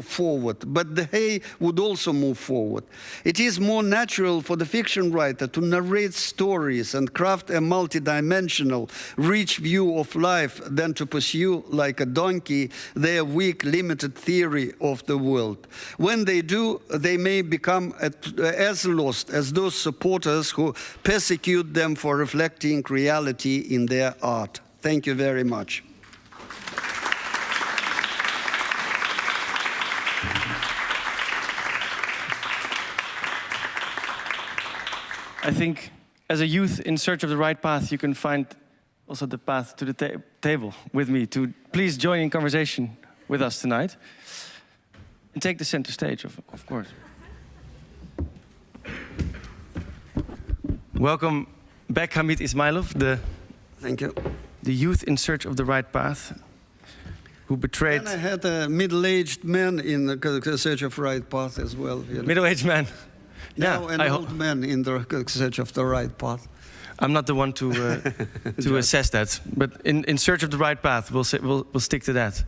forward, but the hay would also move forward. It is more natural for the fiction writer to narrate stories and craft a multidimensional, rich view of life than to pursue, like a donkey, their weak, limited theory of the world. When they do, they may become as lost as those supporters who persecute them for reflecting reality in their art. Thank you very much. I think as a youth in search of the right path, you can find also the path to the table with me to please join in conversation with us tonight. And take the center stage, of course. Welcome back, Hamid Ismailov, Thank you. the youth in search of the right path, who betrayed... And I had a middle-aged man in the search of the right path as well. You know. Middle-aged man. Now an old man in the search of the right path. I'm not the one to assess that, but in search of the right path, we'll stick to that,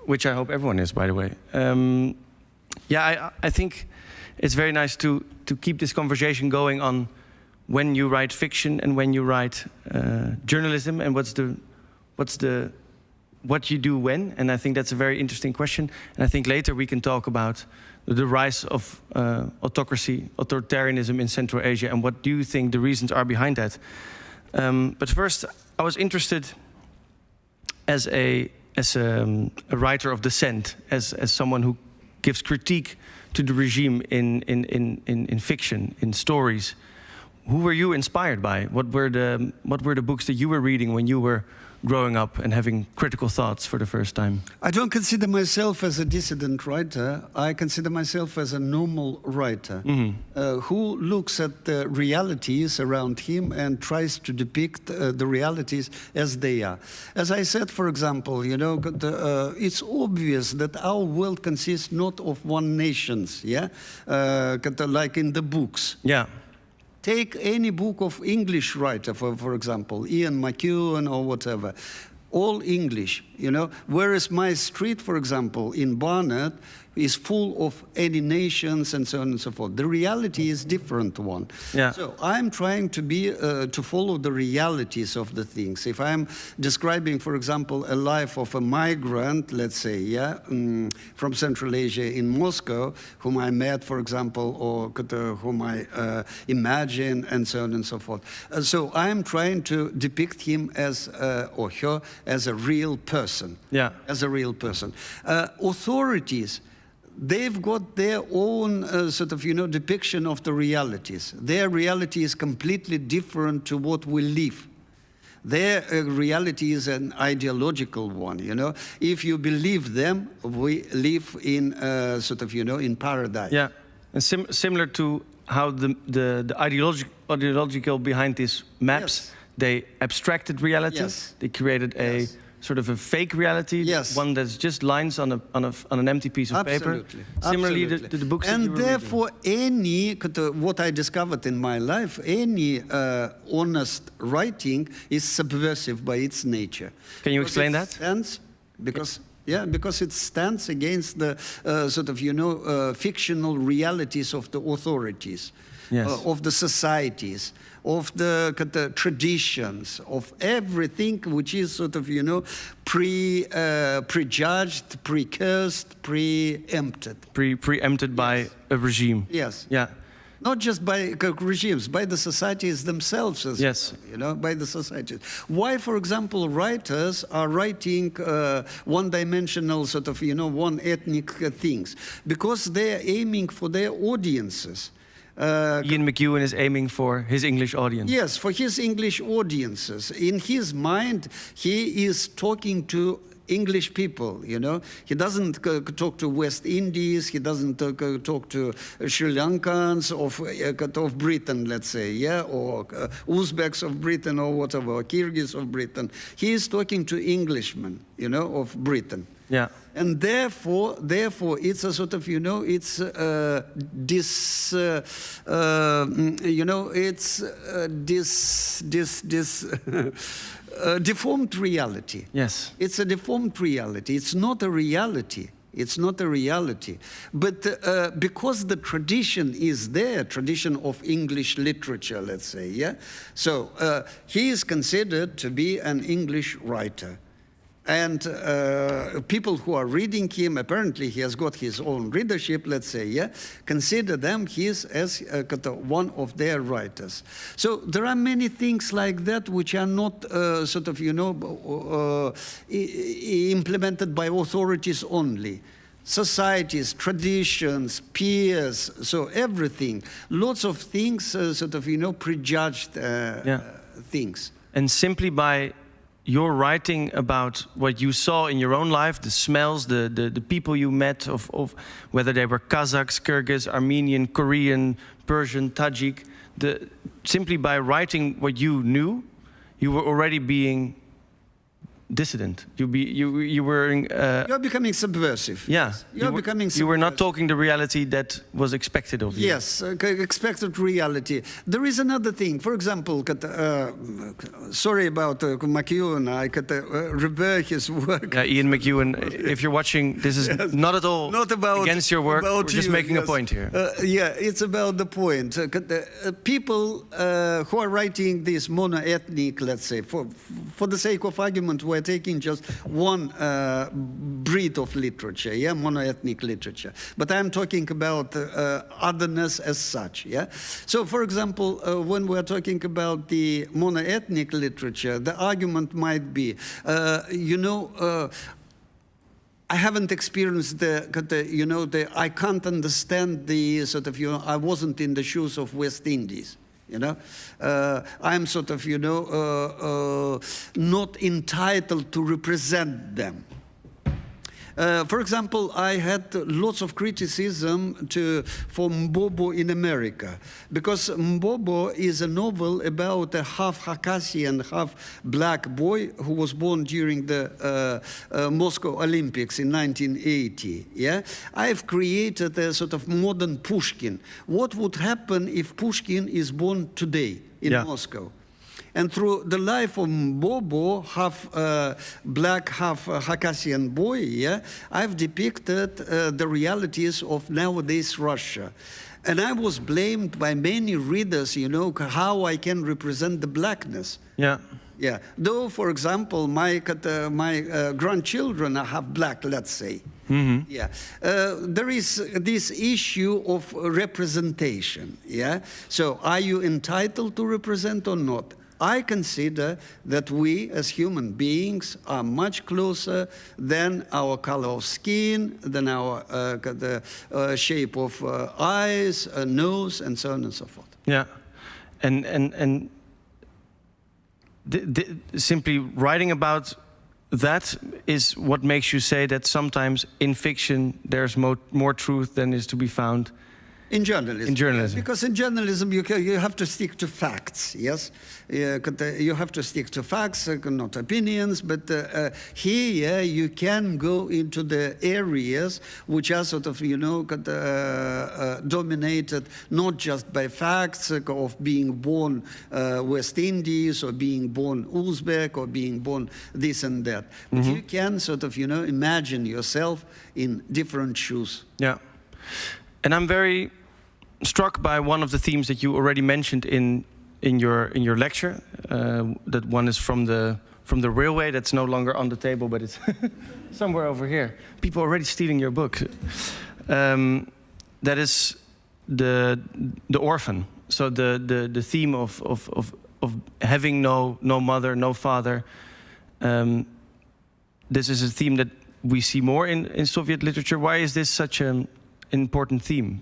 which I hope everyone is, by the way. I think it's very nice to keep this conversation going on when you write fiction and when you write journalism, and what you do when. And I think that's a very interesting question. And I think later we can talk about the rise of autocracy, authoritarianism in Central Asia, and what do you think the reasons are behind that? But first, I was interested as a writer of dissent, as someone who gives critique to the regime in fiction, in stories. Who were you inspired by? What were the books that you were reading when you were growing up and having critical thoughts for the first time? I don't consider myself as a dissident writer. I consider myself as a normal writer who looks at the realities around him and tries to depict the realities as they are. As I said, for example, you know, it's obvious that our world consists not of one nations, yeah, like in the books. Yeah. Take any book of English writer, for example, Ian McEwan or whatever, all English, you know, whereas my street, for example, in Barnet, is full of any nations and so on and so forth. The reality is different one. Yeah. So I'm trying to be to follow the realities of the things. If I'm describing, for example, a life of a migrant, let's say, yeah, from Central Asia in Moscow, whom I met, for example, or whom I imagine, and so on and so forth. So I'm trying to depict him as or her as a real person. Yeah. As a real person. Authorities, they've got their own sort of, you know, depiction of the realities. Their reality is completely different to what we live. Their reality is an ideological one, you know. If you believe them, we live in sort of, you know, in paradise. Yeah, and similar to how the ideological behind these maps, Yes. they abstracted reality. Yes. They created a Yes. sort of a fake reality, Yes. one that's just lines on an empty piece of Absolutely. paper. Similarly, Absolutely. the books that you and were reading. therefore, any what I discovered in my life, any honest writing is subversive by its nature. Can you Because explain it that? Stands, because it stands against the sort of, you know, fictional realities of the authorities, Yes. of the societies, of the traditions, of everything which is sort of, you know, prejudged, precursed, preempted. Preempted by a regime. Yes. Yeah. Not just by regimes, by the societies themselves as Yes. well, you know, by the societies. Why, for example, writers are writing one-dimensional sort of, you know, one ethnic things? Because they are aiming for their audiences. Ian McEwan is aiming for his English audience. Yes, for his English audiences. In his mind, he is talking to English people, you know. He doesn't talk to West Indies, he doesn't talk to Sri Lankans of Britain, let's say, yeah, or Uzbeks of Britain or whatever, or Kyrgyz of Britain. He is talking to Englishmen, you know, of Britain. Yeah. And therefore, it's a sort of, you know, it's you know, it's deformed reality. Yes. It's a deformed reality. It's not a reality. It's not a reality. But because the tradition is there, tradition of English literature, let's say, yeah? So he is considered to be an English writer. And people who are reading him, apparently he has got his own readership, let's say, yeah, consider them as one of their writers. So there are many things like that which are not sort of, you know, implemented by authorities only. Societies, traditions, peers, so everything. Lots of things, sort of, you know, prejudged things. And simply by your writing about what you saw in your own life, the smells, the people you met, of whether they were Kazakhs, Kyrgyz, Armenian, Korean, Persian, Tajik, simply by writing what you knew, you were already being dissident. You were. You're becoming subversive. Yeah, You're becoming subversive. You were not talking the reality that was expected of you. Yes, expected reality. There is another thing. For example, sorry about McEwan. I could revere his work. Ian McEwan, if you're watching, this is not at all Not about, against your work. We're just making a point here. Yeah, it's about the point. People who are writing this mono-ethnic, let's say, for the sake of argument, we're taking just one breed of literature, yeah, mono-ethnic literature. But I'm talking about otherness as such, yeah. So, for example, when we're talking about the mono-ethnic literature, the argument might be, you know, I haven't experienced you know, I can't understand the sort of, you know, I wasn't in the shoes of West Indies. You know, I'm sort of, not entitled to represent them. For example, I had lots of criticism for Mbobo in America, because Mbobo is a novel about a half Caucasian, half black boy who was born during the Moscow Olympics in 1980. Yeah, I've created a sort of modern Pushkin. What would happen if Pushkin is born today in Moscow? And through the life of Mbobo, half black, half Caucasian boy, yeah, I've depicted the realities of nowadays Russia. And I was blamed by many readers, how I can represent the blackness. Yeah. Yeah. Though, for example, my grandchildren are half black, let's say. Mm-hmm. Yeah. There is this issue of representation. Yeah. So, are you entitled to represent or not? I consider that we, as human beings, are much closer than our color of skin, than our the shape of eyes, nose, and so on and so forth. Yeah, and simply writing about that is what makes you say that sometimes in fiction there's more truth than is to be found in journalism. In journalism. Because in journalism, you have to stick to facts, yes? You have to stick to facts, not opinions, but here you can go into the areas which are sort of, dominated not just by facts of being born West Indies or being born Uzbek or being born this and that. But you can sort of, imagine yourself in different shoes. Yeah. And I'm very struck by one of the themes that you already mentioned in your lecture. That one is from the railway. That's no longer on the table, but it's somewhere over here. People are already stealing your book. That is the orphan. So the theme of having no mother, no father. This is a theme that we see more in Soviet literature. Why is this such an important theme?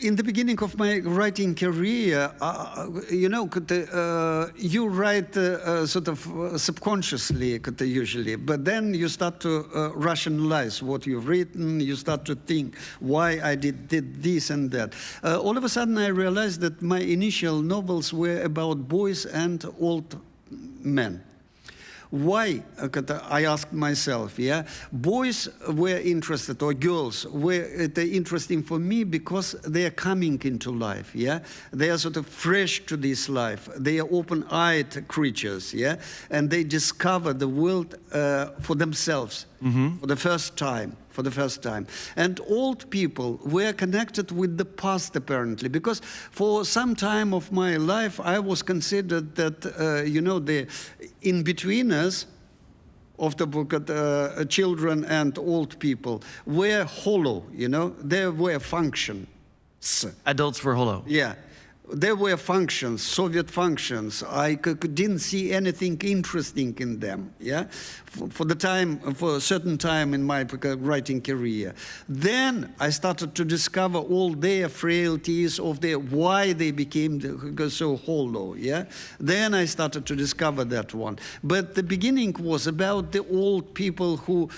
In the beginning of my writing career, you write sort of subconsciously, usually, but then you start to rationalize what you've written, you start to think why I did this and that. All of a sudden I realized that my initial novels were about boys and old men. Why? I asked myself, yeah? Boys were interested, or girls were interesting for me because they are coming into life, yeah? They are sort of fresh to this life. They are open-eyed creatures, yeah? And they discover the world for themselves for the first time. And old people were connected with the past, apparently, because for some time of my life, I was considered that, the in-betweeners of the book, children and old people, were hollow, They were functions. Adults were hollow. Yeah. There were functions, Soviet functions. I didn't see anything interesting in them, yeah? For a certain time in my writing career. Then I started to discover all their frailties, why they became so hollow, yeah? Then I started to discover that one. But the beginning was about the old people who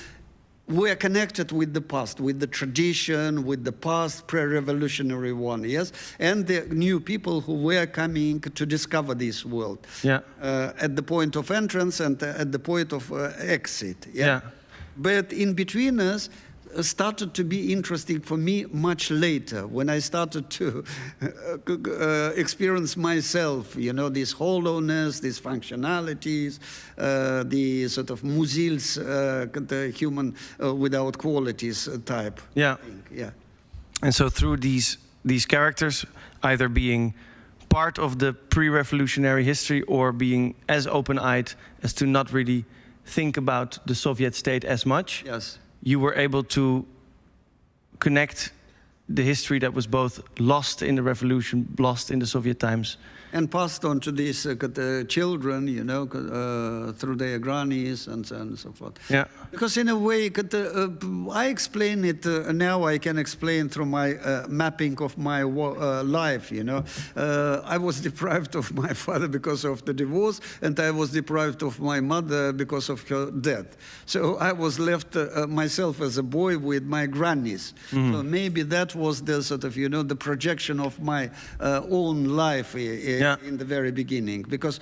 were connected with the past, with the tradition, with the past pre-revolutionary one, yes? And the new people who were coming to discover this world. Yeah. At the point of entrance and at the point of exit, Yeah. But in between us, started to be interesting for me much later, when I started to experience myself, this hollowness, these functionalities, the sort of Musil's the human without qualities type. Yeah. thing. Yeah. And so through these characters, either being part of the pre-revolutionary history or being as open-eyed as to not really think about the Soviet state as much. Yes. You were able to connect the history that was both lost in the revolution, lost in the Soviet times. And passed on to these children, you know, through their grannies and so on and so forth. Yeah. Because in a way, I explain it, now I can explain through my mapping of my life, you know. I was deprived of my father because of the divorce, and I was deprived of my mother because of her death. So I was left myself as a boy with my grannies. So maybe that was the sort of, you know, the projection of my own life in the very beginning. Because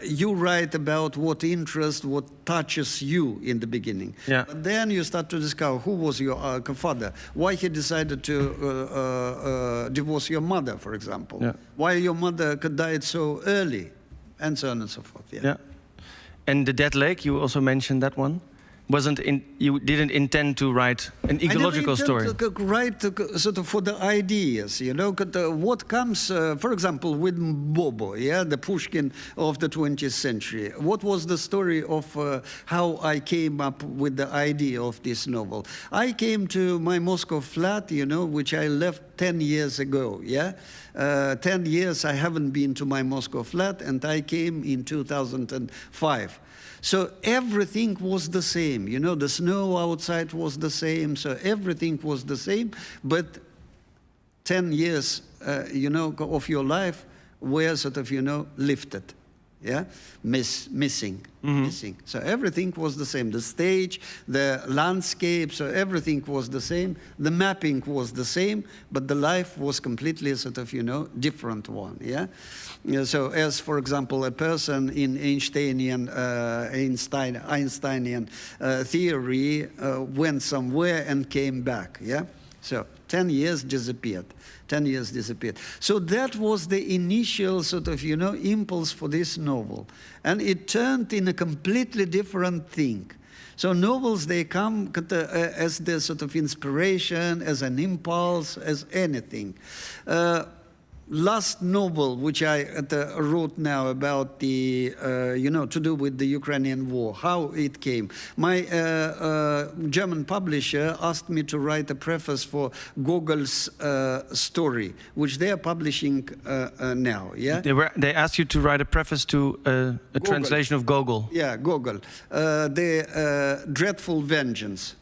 you write about what interests, what touches you in the beginning. Yeah. But then you start to discover who was your father, why he decided to divorce your mother, for example, Yeah. why your mother died so early, and so on and so forth. Yeah. And the Dead Lake, you also mentioned that one. You didn't intend to write an ecological story. I never intend to write sort of for the ideas, you know, what comes, for example, with Bobo, yeah, the Pushkin of the 20th century. What was the story of how I came up with the idea of this novel? I came to my Moscow flat, you know, which I left 10 years ago, yeah? 10 years I haven't been to my Moscow flat, and I came in 2005. So everything was the same, you know, the snow outside was the same, so everything was the same, but 10 years, you know, of your life were sort of, you know, lifted, yeah, missing. So everything was the same, the stage, the landscape, so everything was the same, the mapping was the same, but the life was completely sort of, you know, different one, yeah. So as, for example, a person in Einsteinian theory went somewhere and came back, yeah? So 10 years disappeared. 10 years disappeared. So that was the initial sort of, you know, impulse for this novel. And it turned in a completely different thing. So novels, they come as the sort of inspiration, as an impulse, as anything. Last novel, which I wrote now about the, you know, to do with the Ukrainian war, how it came. My German publisher asked me to write a preface for Gogol's story, which they are publishing now, yeah? They asked you to write a preface to a translation of Gogol. Yeah, Gogol. The Dreadful Vengeance.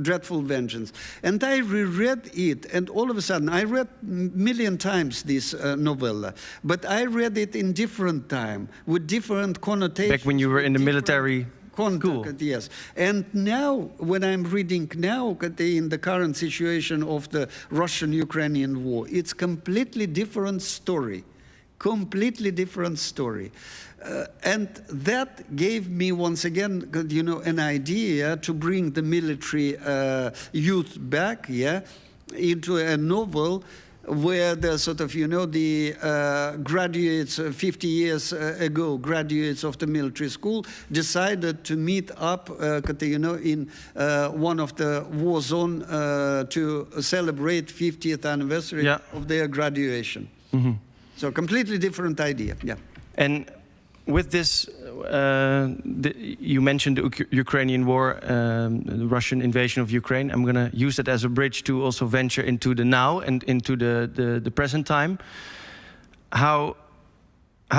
Dreadful Vengeance. And I reread it, and all of a sudden, I read a million times this novella, but I read it in different time, with different connotations. Back when you were in the military school. Yes. And now, when I'm reading now, in the current situation of the Russian-Ukrainian war, it's completely different story. Completely different story. And that gave me, once again, you know, an idea to bring the military youth back, yeah, into a novel where the sort of, you know, the graduates 50 years ago, graduates of the military school, decided to meet up, you know, in one of the war zone to celebrate 50th anniversary of their graduation. So completely different idea, yeah. And with this, you mentioned the Ukrainian war, the Russian invasion of Ukraine. I'm going to use that as a bridge to also venture into the now and into the present time. How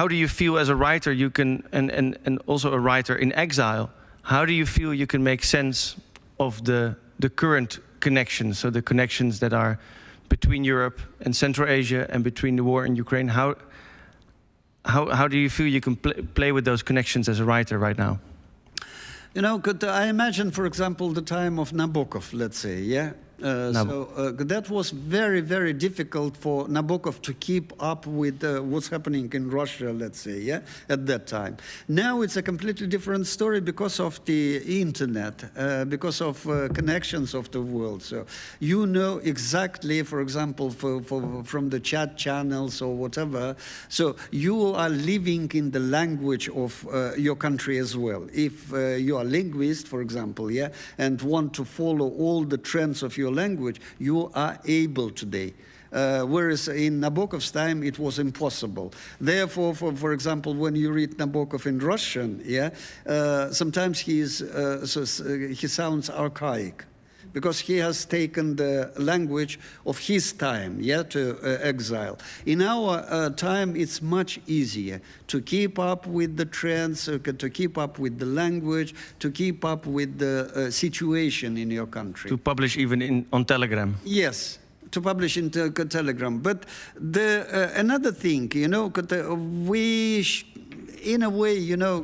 do you feel as a writer, you can, and also a writer in exile, how do you feel you can make sense of the current connections, so the connections that are between Europe and Central Asia and between the war in Ukraine? How do you feel you can play with those connections as a writer right now? You know, I imagine, for example, the time of Nabokov, let's say, yeah? So that was very, very difficult for Nabokov to keep up with what's happening in Russia, let's say, yeah, at that time. Now it's a completely different story because of the internet, because of connections of the world. So you know exactly, for example, from the chat channels or whatever, so you are living in the language of your country as well. If you are a linguist, for example, yeah, and want to follow all the trends of your language, you are able today. Whereas in Nabokov's time, it was impossible. Therefore, for example, when you read Nabokov in Russian, yeah, sometimes he sounds archaic. because he has taken the language of his time, yeah, to exile. In our time, it's much easier to keep up with the trends, to keep up with the language, to keep up with the situation in your country. To publish even on Telegram. Yes, to publish in Telegram. But another thing, you know, in a way, you know,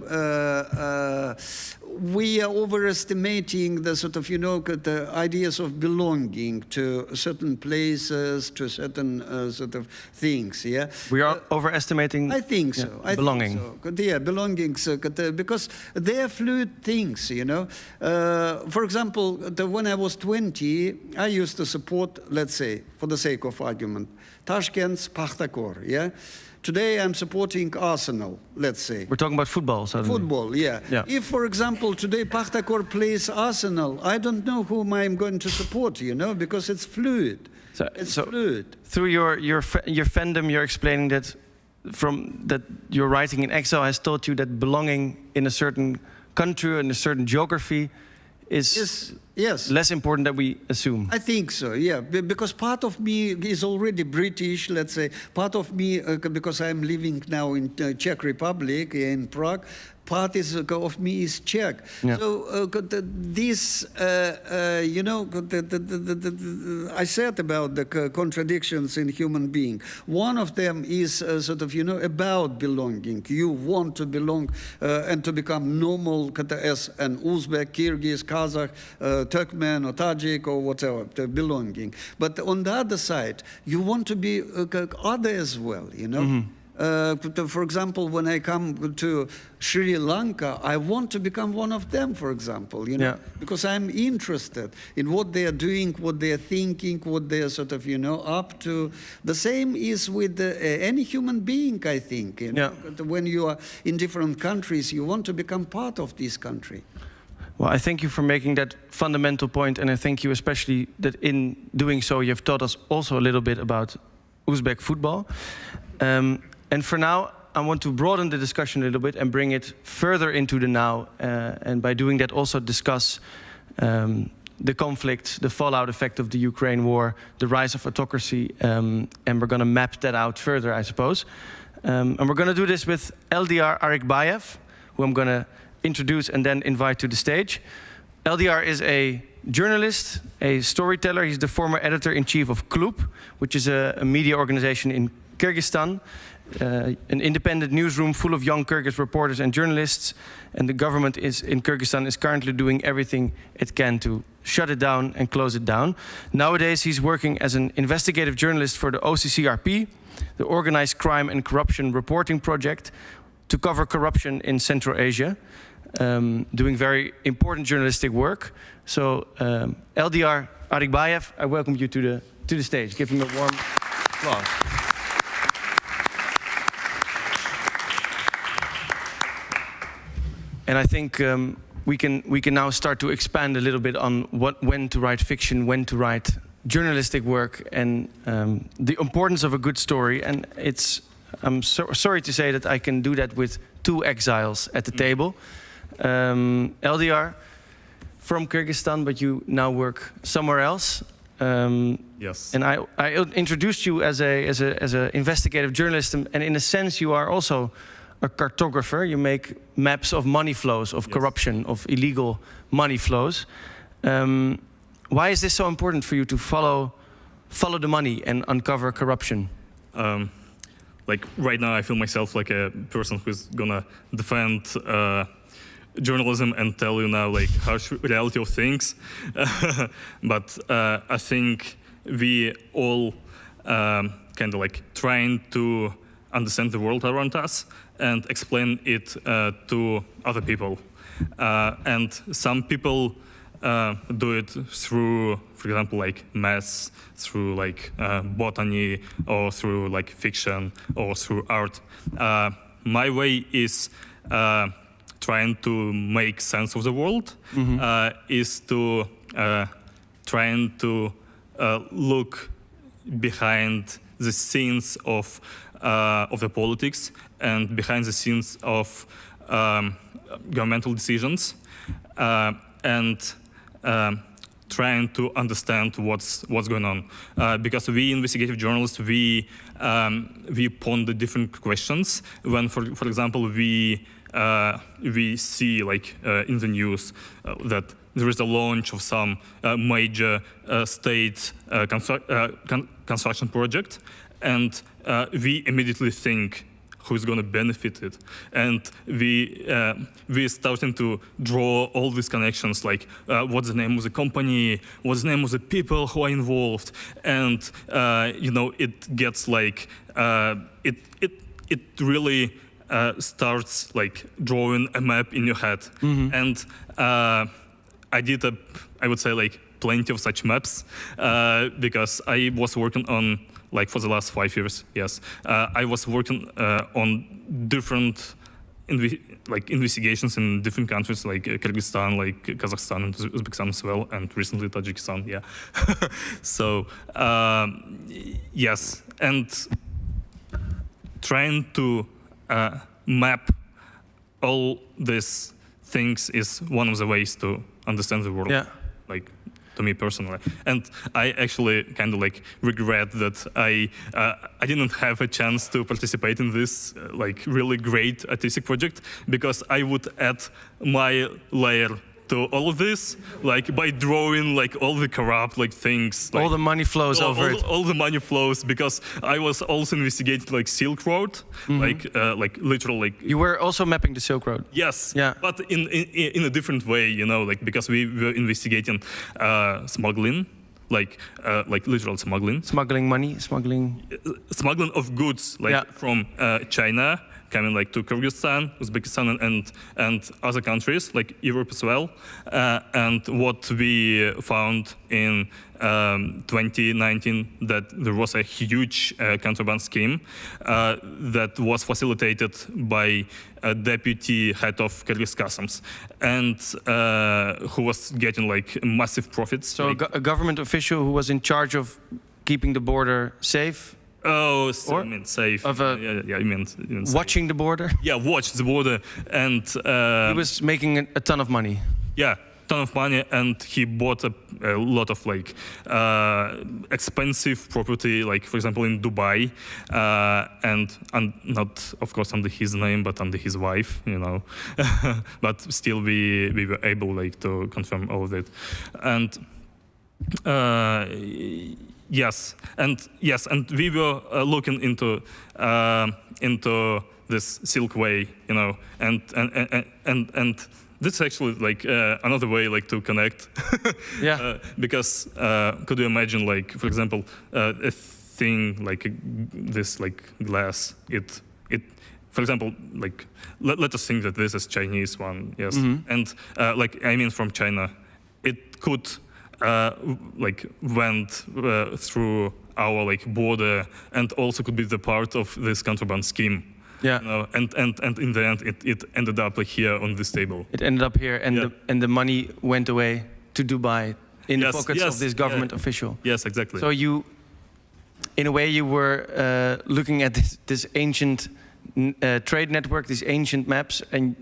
we are overestimating the sort of, you know, the ideas of belonging to certain places, to certain sort of things, yeah? We are overestimating I think so. I belonging. Think so. Yeah, belongings, because they are fluid things, you know. For example, when I was 20, I used to support, let's say, for the sake of argument, Tashkent's Pakhtakor, yeah? Today I'm supporting Arsenal, let's say. We're talking about football, suddenly. Football, yeah. Yeah. If, for example, today Pakhtakor plays Arsenal, I don't know whom I'm going to support, you know, because it's fluid. It's fluid. Through your fandom, you're explaining that your writing in exile has taught you that belonging in a certain country and a certain geography is Yes. less important than we assume. I think so, yeah, because part of me is already British, let's say. Part of me, because I'm living now in Czech Republic, in Prague, part of me is Czech. Yeah. So this, you know, I said about the contradictions in human being. One of them is sort of, you know, about belonging. You want to belong and to become normal as an Uzbek, Kyrgyz, Kazakh, Turkmen or Tajik or whatever, belonging. But on the other side, you want to be other as well, you know? Mm-hmm. For example, when I come to Sri Lanka, I want to become one of them, for example, you know, yeah. because I'm interested in what they are doing, what they are thinking, what they are sort of, you know, up to. The same is with any human being, I think. You know? Yeah. When you are in different countries, you want to become part of this country. Well, I thank you for making that fundamental point, and I thank you especially that in doing so, you've taught us also a little bit about Uzbek football. And for now, I want to broaden the discussion a little bit and bring it further into the now, and by doing that also discuss the conflict, the fallout effect of the Ukraine war, the rise of autocracy, and we're going to map that out further, I suppose. And we're going to do this with Eldiyar Arikbayev, who I'm going to introduce and then invite to the stage. Eldiyar is a journalist, a storyteller. He's the former editor-in-chief of Klub, which is a media organization in Kyrgyzstan, an independent newsroom full of young Kyrgyz reporters and journalists. And the government in Kyrgyzstan is currently doing everything it can to shut it down and close it down. Nowadays, he's working as an investigative journalist for the OCCRP, the Organized Crime and Corruption Reporting Project, to cover corruption in Central Asia. Doing very important journalistic work. So, Eldiyar Arikbayev, I welcome you to the stage. Give him a warm applause. And I think we can now start to expand a little bit on when to write fiction, when to write journalistic work, and the importance of a good story. And I'm sorry to say that I can do that with two exiles at the table. Eldiyar, from Kyrgyzstan, but you now work somewhere else. Yes. And I introduced you as an investigative journalist, and in a sense, you are also a cartographer. You make maps of money flows, of corruption, of illegal money flows. Why is this so important for you to follow the money and uncover corruption? Like right now, I feel myself like a person who's gonna defend journalism and tell you now like harsh reality of things. But I think we all kind of like trying to understand the world around us and explain it to other people. And some people do it through, for example, like maths, through like botany, or through like fiction, or through art. My way is trying to make sense of the world, is to trying to look behind the scenes of the politics and behind the scenes of governmental decisions, and trying to understand what's going on, because we investigative journalists we ponder different questions when, for example, we see like in the news that there is a launch of some major state construction project, and we immediately think who's going to benefit it, and we're starting to draw all these connections, like what's the name of the company, what's the name of the people who are involved, and it gets like it really starts like drawing a map in your head. And I did I would say like plenty of such maps because I was working on, like, for the last 5 years, yes, I was working on different investigations in different countries, like Kyrgyzstan, like Kazakhstan, and Uzbekistan as well, and recently Tajikistan. Yeah. So yes, and trying to map all these things is one of the ways to understand the world. Yeah. Like, to me personally, and I actually kind of like regret that I didn't have a chance to participate in this like really great artistic project, because I would add my layer to all of this, like by drawing like all the corrupt like things, like, all the money flows over it. all the money flows, because I was also investigating like Silk Road, like literal like. You were also mapping the Silk Road. Yes, Yeah. but in a different way, like, because we were investigating smuggling, like literal smuggling Smuggling of goods, like Yeah. from China coming like to Kyrgyzstan, Uzbekistan, and other countries like Europe as well. And what we found in 2019, that there was a huge contraband scheme that was facilitated by a deputy head of Kyrgyz customs, and who was getting like massive profits. So like, a government official who was in charge of keeping the border safe, oh, so or I mean safe. of a- yeah, you meant safe. watching the border. Yeah, watch the border, and He was making a ton of money. yeah, ton of money, and he bought a lot of like expensive property, like for example in Dubai, and not of course under his name, but under his wife, but still we were able like to confirm all of it, and. Yes, and we were looking into this Silk Way, and this is actually like another way like to connect. Yeah. Because could you imagine, like, for example, a thing like this, like glass, it for example, like let us think that this is Chinese one, yes, and like I mean from China, it could. Like went through our like border, and also could be the part of this contraband scheme. Yeah. And in the end, it ended up like here on this table. It ended up here, and Yeah. the money went away to Dubai in the Yes, pockets yes, of this government yeah. official. Yes, exactly. So you, in a way, you were looking at this ancient trade network, these ancient maps, and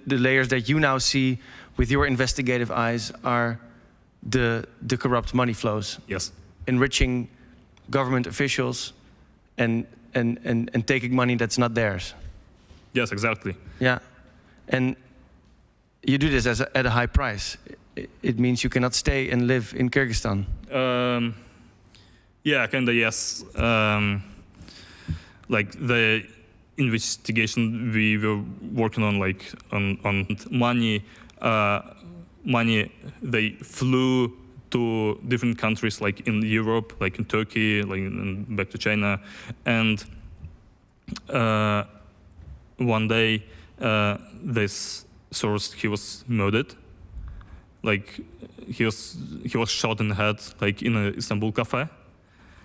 the layers that you now see with your investigative eyes are the corrupt money flows, yes, enriching government officials and taking money that's not theirs. yes, exactly. Yeah, and you do this at a high price. It means you cannot stay and live in Kyrgyzstan. Yeah, kinda yes. Like the investigation we were working on, like on money. Money, they flew to different countries, like in Europe, like in Turkey, like and back to China, and one day this source, he was murdered. Like he was shot in the head, like in an Istanbul cafe.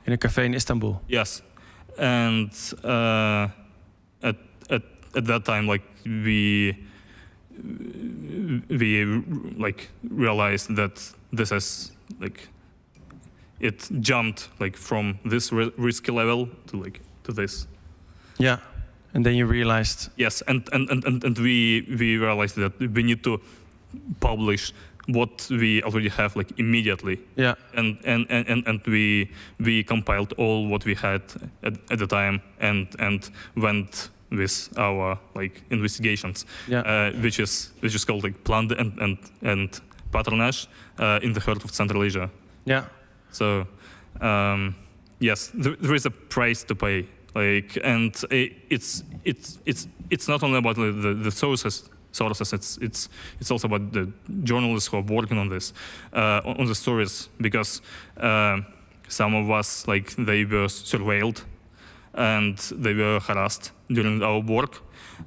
In a cafe in Istanbul. Yes, and at that time, like we like realized that this is like it jumped like from this risky level to this. Yeah, and then you realized. Yes, and we realized that we need to publish what we already have like immediately. Yeah. And we compiled all what we had at the time and went with our like investigations, Yeah. which is called like plunder and patronage in the heart of Central Asia. Yeah. So yes, there is a price to pay. Like, and it's not only about the sources. It's also about the journalists who are working on this, on the stories, because some of us, like, they were surveilled and they were harassed during our work,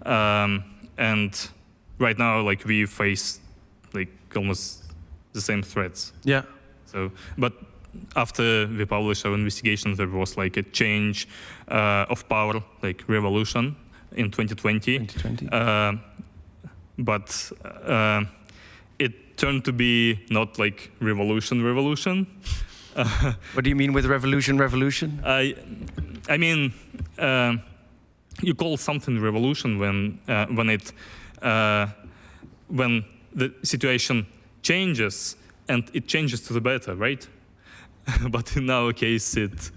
and right now, like, we face like almost the same threats. Yeah. So, but after we published our investigation, there was like a change of power, like revolution in 2020. 2020. But it turned to be not like revolution. What do you mean with revolution? I mean, you call something revolution when the situation changes and it changes to the better, right? But in our case, it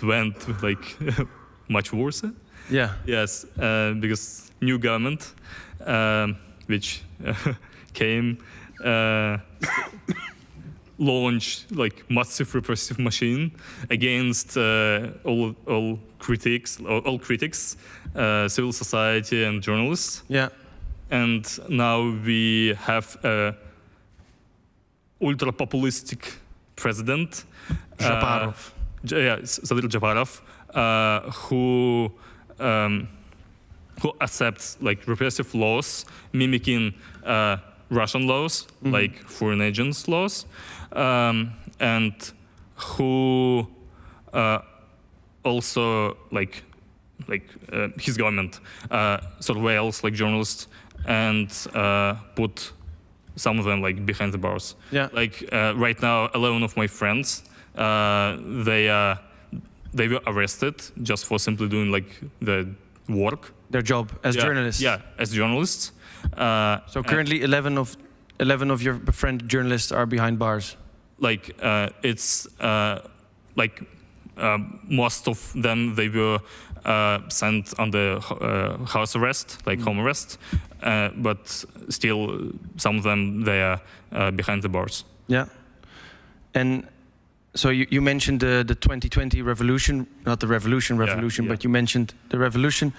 went like much worse. Yeah. Yes, because new government, which came, launched like massive repressive machine against all critics, civil society and journalists. Yeah. And now we have a ultra-populistic president, Japarov. Sadir Japarov, who accepts like repressive laws mimicking Russian laws, like foreign agents laws, and who also like his government surveils like journalists and put some of them like behind the bars. Yeah. Like right now, 11 of my friends, they were arrested just for simply doing like the work. Their job as journalists. Yeah, as journalists. So currently 11 of your friend journalists are behind bars. Like it's like most of them, they were sent under house arrest, like home arrest, but still some of them, they are behind the bars. Yeah. And so you mentioned the 2020 revolution, not the revolution, Yeah. but you mentioned the revolution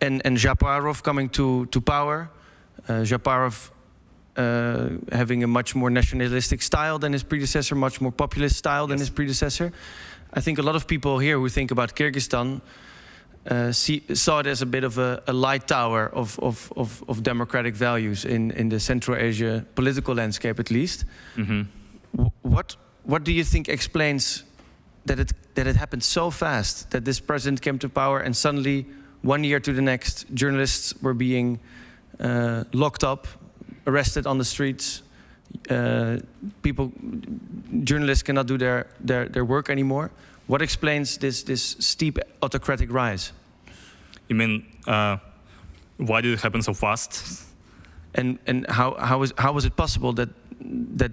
and Japarov coming to power. Japarov having a much more nationalistic style than his predecessor, much more populist style than his predecessor. I think a lot of people here who think about Kyrgyzstan saw it as a bit of a light tower of democratic values in the Central Asia political landscape, at least. Mm-hmm. What do you think explains that it happened so fast, that this president came to power and suddenly, 1 year to the next, journalists were being locked up, arrested on the streets? Journalists cannot do their work anymore. What explains this steep autocratic rise? You mean why did it happen so fast? And how was it possible that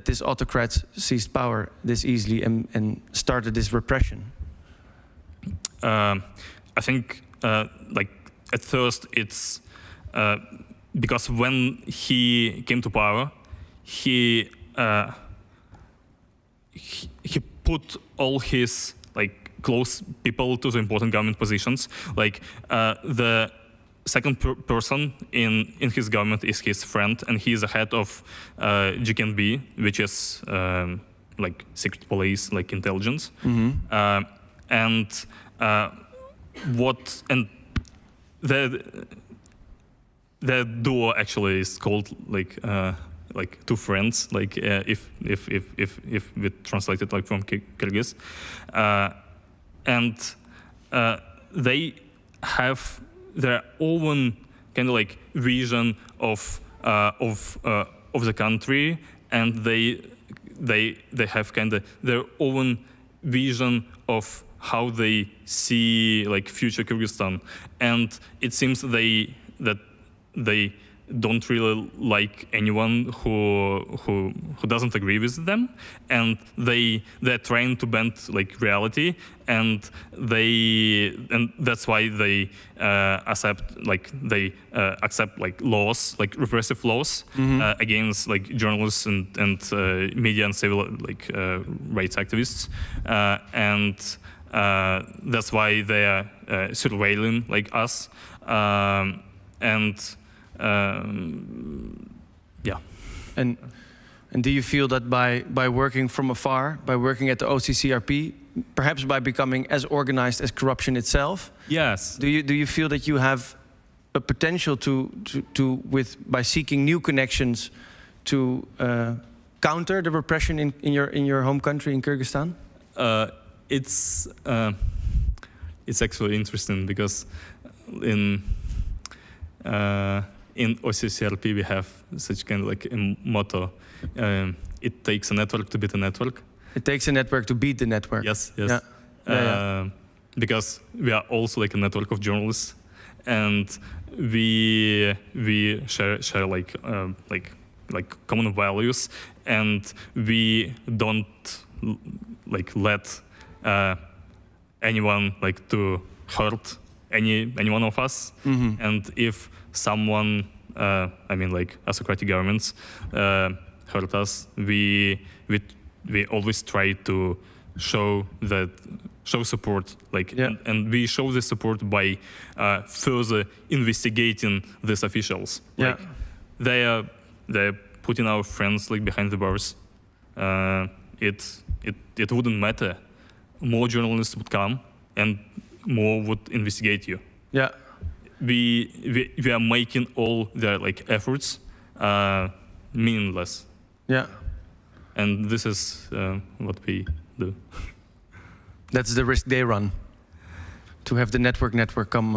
this autocrat seized power this easily and started this repression? I think like at first it's because when he came to power, he put all his like close people to the important government positions. Like the second person in his government is his friend, and he is the head of GKNB, which is like secret police, like intelligence. And the duo actually is called like two friends, like if we translate it like from Kyrgyz, and they have their own kind of like vision of the country, and they have kind of their own vision of how they see like future Kyrgyzstan, and it seems that they don't really like anyone who doesn't agree with them, and they're trying to bend like reality, and that's why they accept like laws, like repressive laws against like journalists and media and civil like rights activists, and that's why they are surveilling like us, yeah. And do you feel that by working from afar, by working at the OCCRP, perhaps by becoming as organized as corruption itself, Yes. do you feel that you have a potential by seeking new connections to counter the repression in your home country in Kyrgyzstan? It's actually interesting because in OCCRP we have such kind of like a motto. It takes a network to beat a network. It takes a network to beat the network. Yes. Yeah. Because we are also like a network of journalists, and we share like common values, and we don't like let anyone like to hurt any one of us. And if someone, I mean like autocratic governments hurt us, we always try to show support, like, and we show the support by further investigating these officials. Like, they're putting our friends like behind the bars. It wouldn't matter. More journalists would come and more would investigate you. Yeah. We are making all their like efforts meaningless. Yeah. And this is what we do. That's the risk they run. To have the network come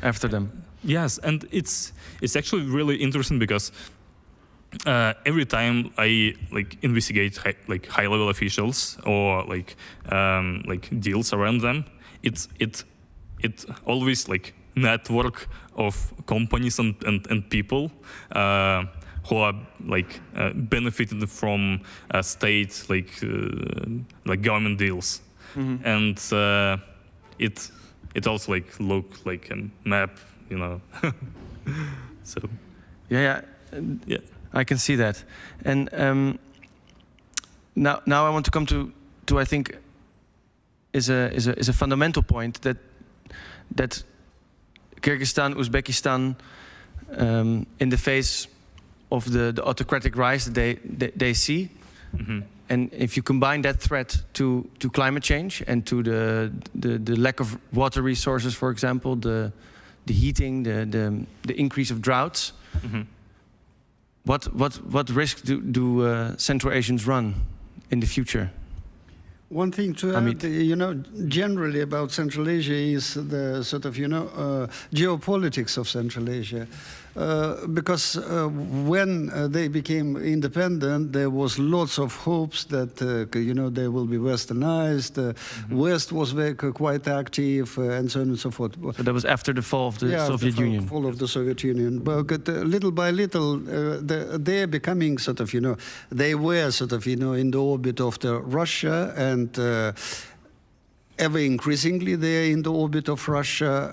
after them. Yes, and it's actually really interesting because every time I like investigate high level officials or like deals around them, it always like network of companies and people who are like benefiting from state like government deals, and it also like look like a map, you know. So Yeah. I can see that. And now I want to come to I think is a fundamental point that Kyrgyzstan, Uzbekistan, in the face of the autocratic rise that they see, and if you combine that threat to climate change and to the lack of water resources, for example, the heating, the increase of droughts. What risk do Central Asians run in the future? One thing to add, generally about Central Asia is the sort of, geopolitics of Central Asia. Because when they became independent, there was lots of hopes that, they will be westernized. West was quite active, and so on and so forth. So that was after the fall of the Soviet Union. Fall of the Soviet Union. But little by little, they're becoming sort of, they were sort of, in the orbit of Russia, and ever increasingly they're in the orbit of Russia.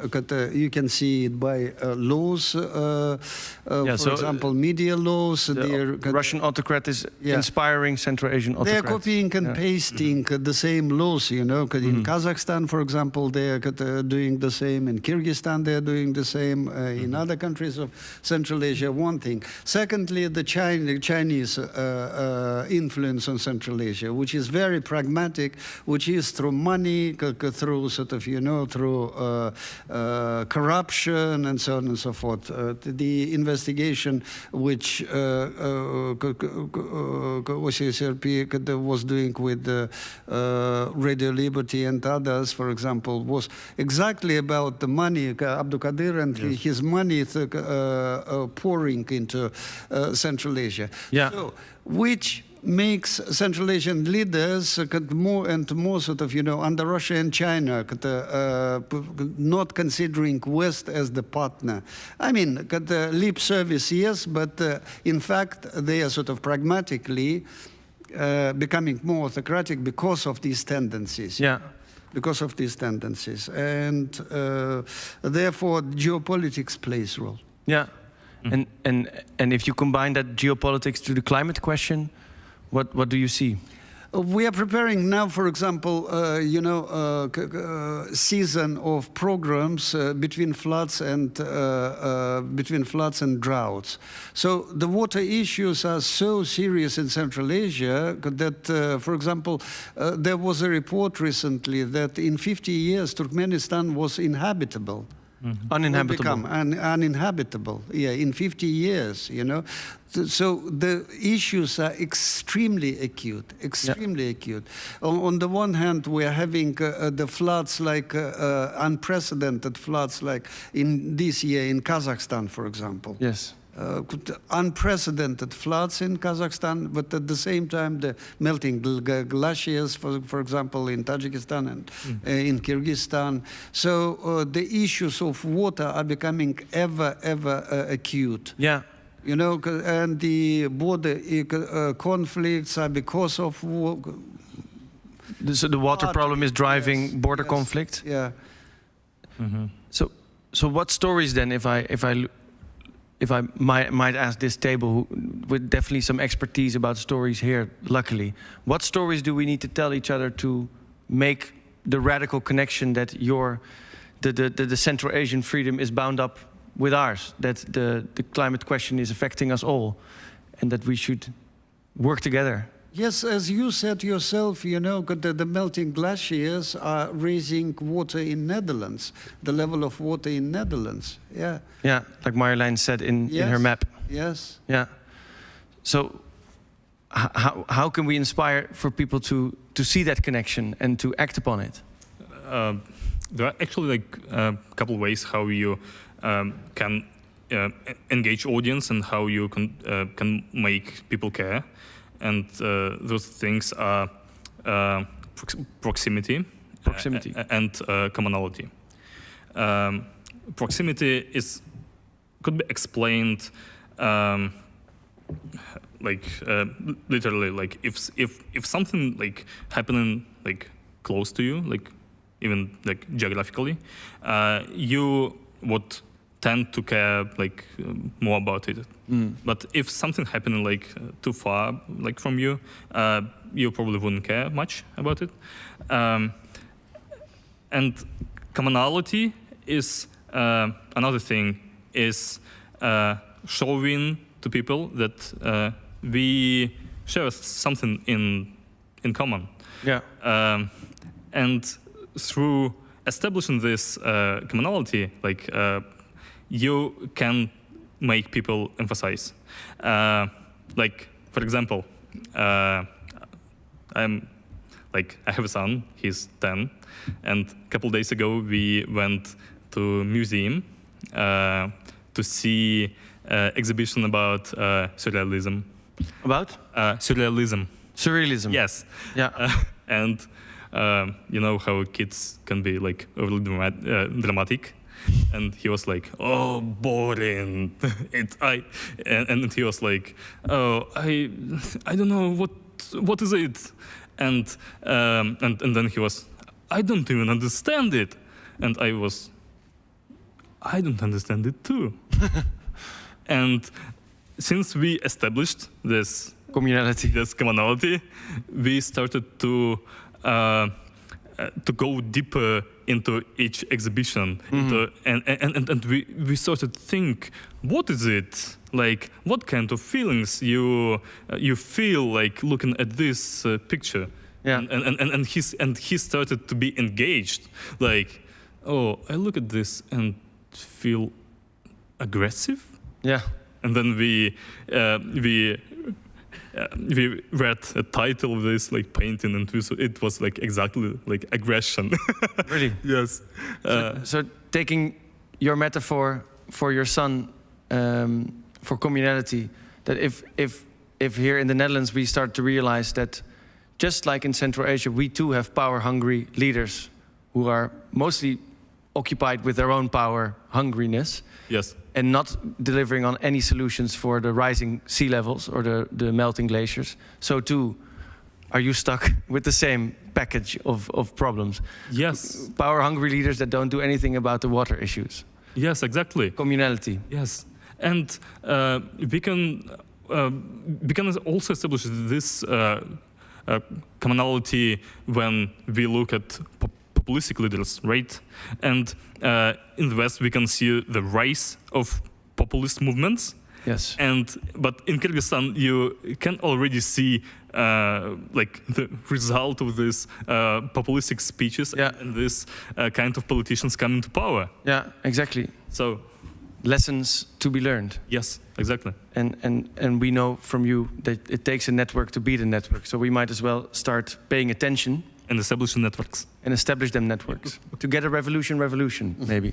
You can see it by laws, for example, media laws. The Russian autocrat is inspiring Central Asian autocrats. They're copying and pasting the same laws, In Kazakhstan, for example, they're doing the same. In Kyrgyzstan, they're doing the same. In other countries of Central Asia, one thing. Secondly, the Chinese influence on Central Asia, which is very pragmatic, which is through money, through sort of, through corruption and so on and so forth. The investigation which OCCRP was doing with Radio Liberty and others, for example, was exactly about the money, Abdulkadir and his money pouring into Central Asia. Yeah. So, which makes Central Asian leaders more and more sort of, under Russia and China, not considering West as the partner. I mean, lip service, yes, but in fact, they are sort of pragmatically becoming more autocratic because of these tendencies. Yeah. Because of these tendencies. And therefore, geopolitics plays a role. Yeah. And if you combine that geopolitics to the climate question, what do you see? We are preparing now, for example, season of programs between floods and droughts. So the water issues are so serious in Central Asia that, for example, there was a report recently that in 50 years Turkmenistan was inhabitable. Uninhabitable. Will become uninhabitable, yeah, in 50 years, So the issues are extremely acute, acute. On the one hand, we are having the floods, like unprecedented floods, like in this year in Kazakhstan, for example. Yes. Unprecedented floods in Kazakhstan, but at the same time, the melting glaciers, for example, in Tajikistan and in Kyrgyzstan. So the issues of water are becoming ever acute. Yeah. And the border conflicts are because of war. So the water problem is driving border conflict. Yeah. Mm-hmm. So what stories then, if I might ask this table, with definitely some expertise about stories here, luckily, what stories do we need to tell each other to make the radical connection that the Central Asian freedom is bound up with ours, that the climate question is affecting us all, and that we should work together? Yes, as you said yourself, the melting glaciers are raising water in Netherlands, the level of water in Netherlands. Yeah. Yeah, like Marjolein said in her map. Yes. Yeah. So how can we inspire for people to see that connection and to act upon it? There are actually a couple ways how you can engage audience and how you can make people care. And those things are proximity. And commonality. Proximity could be explained literally, like if something like happening like close to you, like even like geographically, you would tend to care like more about it. But if something happening like too far like from you, you probably wouldn't care much about it. And commonality is another thing, is showing to people that we share something in common. Yeah. And through establishing this commonality, like you can make people emphasize. Like, for example, I have a son, he's 10, and a couple days ago we went to a museum to see exhibition about surrealism. About? Surrealism. Surrealism. Yes. Yeah. And you know how kids can be like overly dramatic. And he was like, "Oh, boring." And he was like, "Oh, I don't know what is it." And then he was, "I don't even understand it." And I don't understand it too. And since we established this commonality, we started to go deeper into each exhibition, and we started to think, what is it like? What kind of feelings you feel like looking at this picture? Yeah. And he started to be engaged. Like, oh, I look at this and feel aggressive. Yeah. And then we read a title of this like painting, and it was like exactly like aggression. Really? Yes. So taking your metaphor for your son, for communality, that if if here in the Netherlands we start to realize that just like in Central Asia, we too have power-hungry leaders who are mostly occupied with their own power hungriness Yes. and not delivering on any solutions for the rising sea levels or the melting glaciers. So too, are you stuck with the same package of problems? Yes. Power-hungry leaders that don't do anything about the water issues. Yes, exactly. Communality. Yes, and we can also establish this commonality when we look at populistic leaders, right? And in the West, we can see the rise of populist movements. Yes. But in Kyrgyzstan, you can already see like the result of these populistic speeches and this kind of politicians coming to power. Yeah, exactly. So, lessons to be learned. yes, exactly. And we know from you that it takes a network to beat a network. So we might as well start paying attention And establishing networks. and establish them networks. To get a revolution, maybe.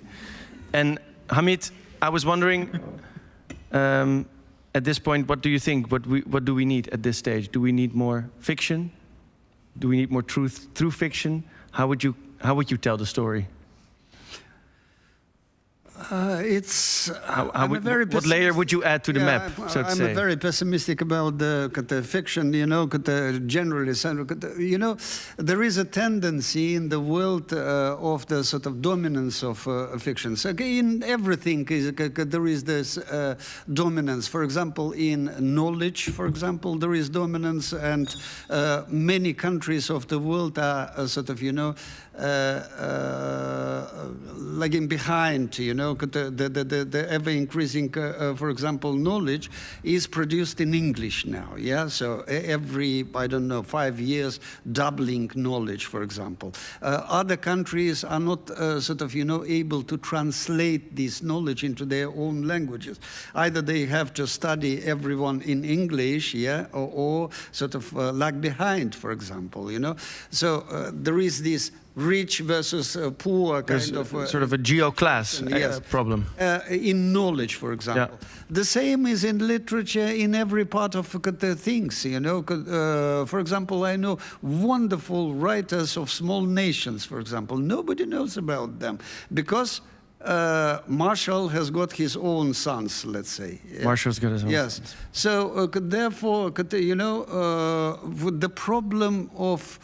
And Hamid, I was wondering, at this point, what do you think? What do we need at this stage? Do we need more fiction? Do we need more truth through fiction? How would you tell the story? What layer would you add to the map, so to I'm say? very pessimistic about the fiction, you know, generally. You know, there is a tendency in the world of the sort of dominance of fiction. So in everything, there is this dominance. For example, in knowledge, for example, there is dominance, and many countries of the world are sort of, you know, lagging behind, you know, the ever-increasing, for example, knowledge is produced in English now, yeah? So every, I don't know, 5 years, doubling knowledge, for example. Other countries are not sort of, you know, able to translate this knowledge into their own languages. Either they have to study everyone in English, yeah, or sort of lag behind, for example, you know? So there is this rich versus poor kind of sort of a geo-class problem. In knowledge, for example. Yeah. The same is in literature, in every part of the things, you know. For example, I know wonderful writers of small nations, for example. Nobody knows about them because Marshall has got his own sons, let's say. Marshall's got his own Yes. sons. So therefore, you know, the problem of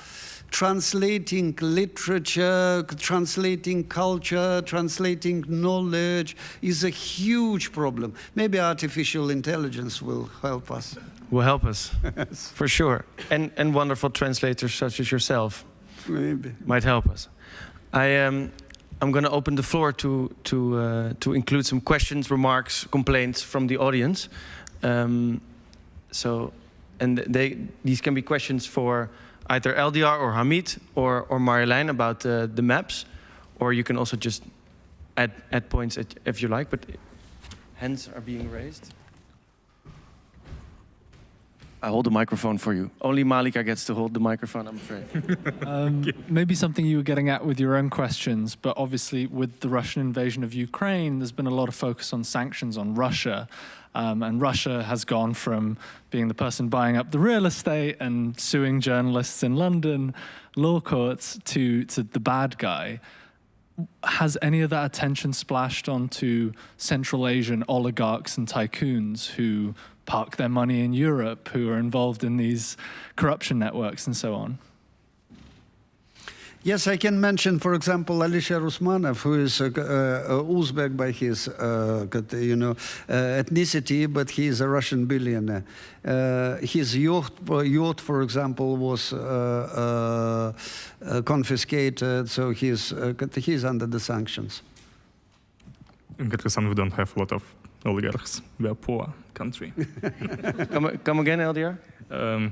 translating literature, translating culture, translating knowledge is a huge problem. Maybe artificial intelligence will help us. Will help us, for sure. And wonderful translators such as yourself Maybe. might help us. I'm going to open the floor to include some questions, remarks, complaints from the audience. These can be questions for either LDR or Hamid or Marjolein about the maps, or you can also just add points if you like, but hands are being raised. I hold the microphone for you. Only Malika gets to hold the microphone, I'm afraid. Maybe something you were getting at with your own questions, but obviously with the Russian invasion of Ukraine, there's been a lot of focus on sanctions on Russia. And Russia has gone from being the person buying up the real estate and suing journalists in London, law courts, to the bad guy. Has any of that attention splashed onto Central Asian oligarchs and tycoons who park their money in Europe, who are involved in these corruption networks and so on? Yes, I can mention, for example, Alisher Usmanov, who is Uzbek by his, ethnicity, but he is a Russian billionaire. His yacht, for example, was confiscated, so he's under the sanctions. In Kyrgyzstan, we don't have a lot of oligarchs. We are a poor country. Come again, LDR?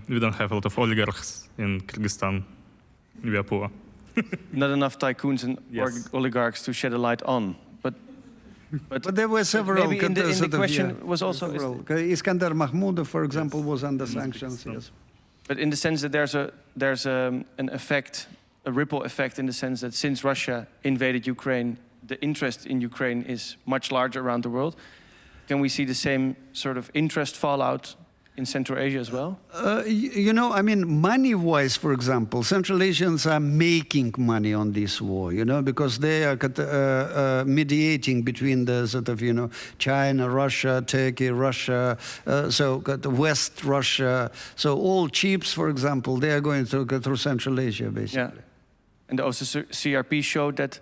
We don't have a lot of oligarchs in Kyrgyzstan. We are poor. Not enough tycoons and Yes. oligarchs to shed a light on. But there were several. Maybe in the question was also... Iskandar Mahmudov, for example, was under sanctions. Yes. But in the sense that there's an effect, a ripple effect, in the sense that since Russia invaded Ukraine, the interest in Ukraine is much larger around the world. Can we see the same sort of interest fallout in Central Asia as well? You know, I mean, money-wise, for example, Central Asians are making money on this war, you know, because they are mediating between the sort of, you know, China, Russia, Turkey, Russia, so West Russia. So all chips, for example, they are going to go through Central Asia, basically. Yeah. And also CRP showed that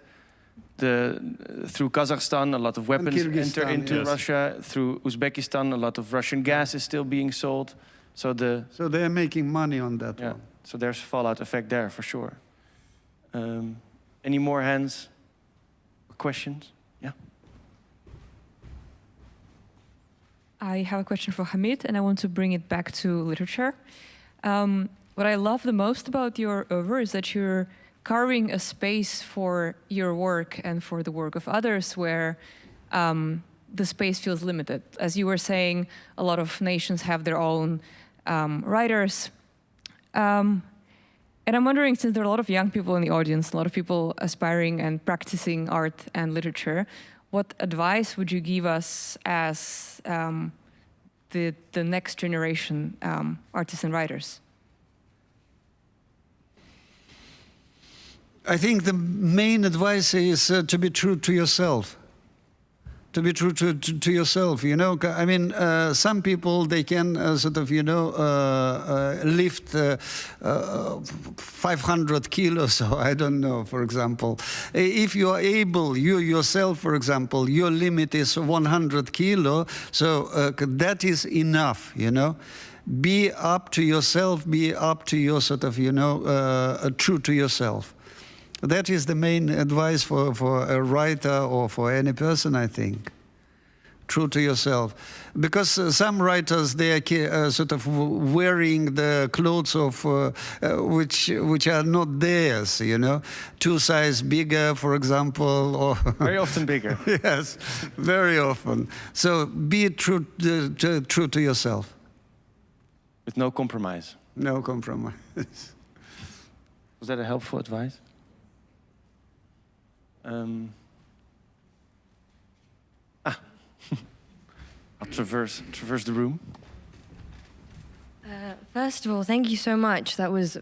through Kazakhstan, a lot of weapons enter Kyrgyzstan, into yes. Russia. Through Uzbekistan, a lot of Russian gas is still being sold. So So they are making money on that one. so there's fallout effect there for sure. Any more hands or questions? Yeah. I have a question for Hamid, and I want to bring it back to literature. What I love the most about your oeuvre is that you're carving a space for your work and for the work of others where the space feels limited. As you were saying, a lot of nations have their own writers. And I'm wondering, since there are a lot of young people in the audience, a lot of people aspiring and practicing art and literature, what advice would you give us as the next generation artists and writers? I think the main advice is to be true to yourself. To be true to yourself, you know. I mean, some people, they can sort of, you know, lift 500 kilos, or I don't know, for example. If you are able, you yourself, for example, your limit is 100 kilo, so that is enough, you know. Be up to yourself, be up to your sort of, you know, true to yourself. That is the main advice for a writer or for any person, I think. True to yourself. Because some writers, they are sort of wearing the clothes of which are not theirs, you know. 2 sizes bigger, for example. Or Very often bigger. yes, very often. So be true to yourself. With no compromise. No compromise. Was that a helpful advice? I'll traverse the room. First of all, thank you so much. That was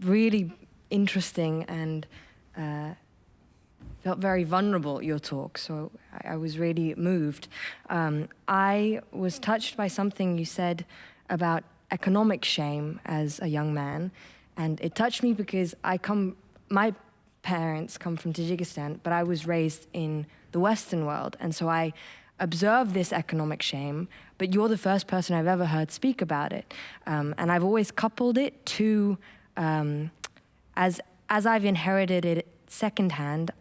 really interesting and felt very vulnerable, your talk, so I was really moved. I was touched by something you said about economic shame as a young man, and it touched me because my parents come from Tajikistan, but I was raised in the Western world, and so I observe this economic shame, but you're the first person I've ever heard speak about it. And I've always coupled it to, as I've inherited it secondhand,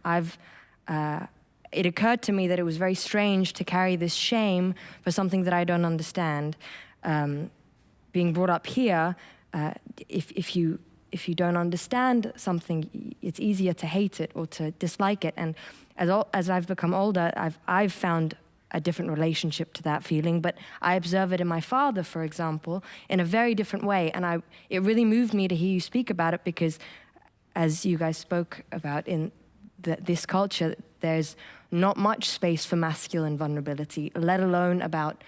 it occurred to me that it was very strange to carry this shame for something that I don't understand. Being brought up here, if you don't understand something, it's easier to hate it or to dislike it. And as I've become older, I've found a different relationship to that feeling, but I observe it in my father, for example, in a very different way. And it really moved me to hear you speak about it because, as you guys spoke about in this culture, there's not much space for masculine vulnerability, let alone about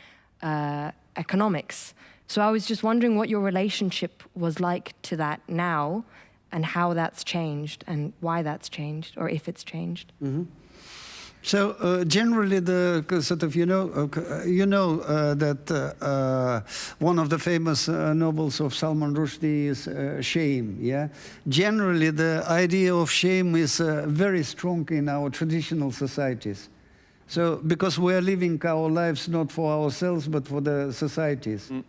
economics. So I was just wondering what your relationship was like to that now, and how that's changed, and why that's changed, or if it's changed. Mm-hmm. So generally, the sort of that one of the famous novels of Salman Rushdie is Shame. Yeah, generally the idea of shame is very strong in our traditional societies. So because we are living our lives not for ourselves but for the societies. Mm.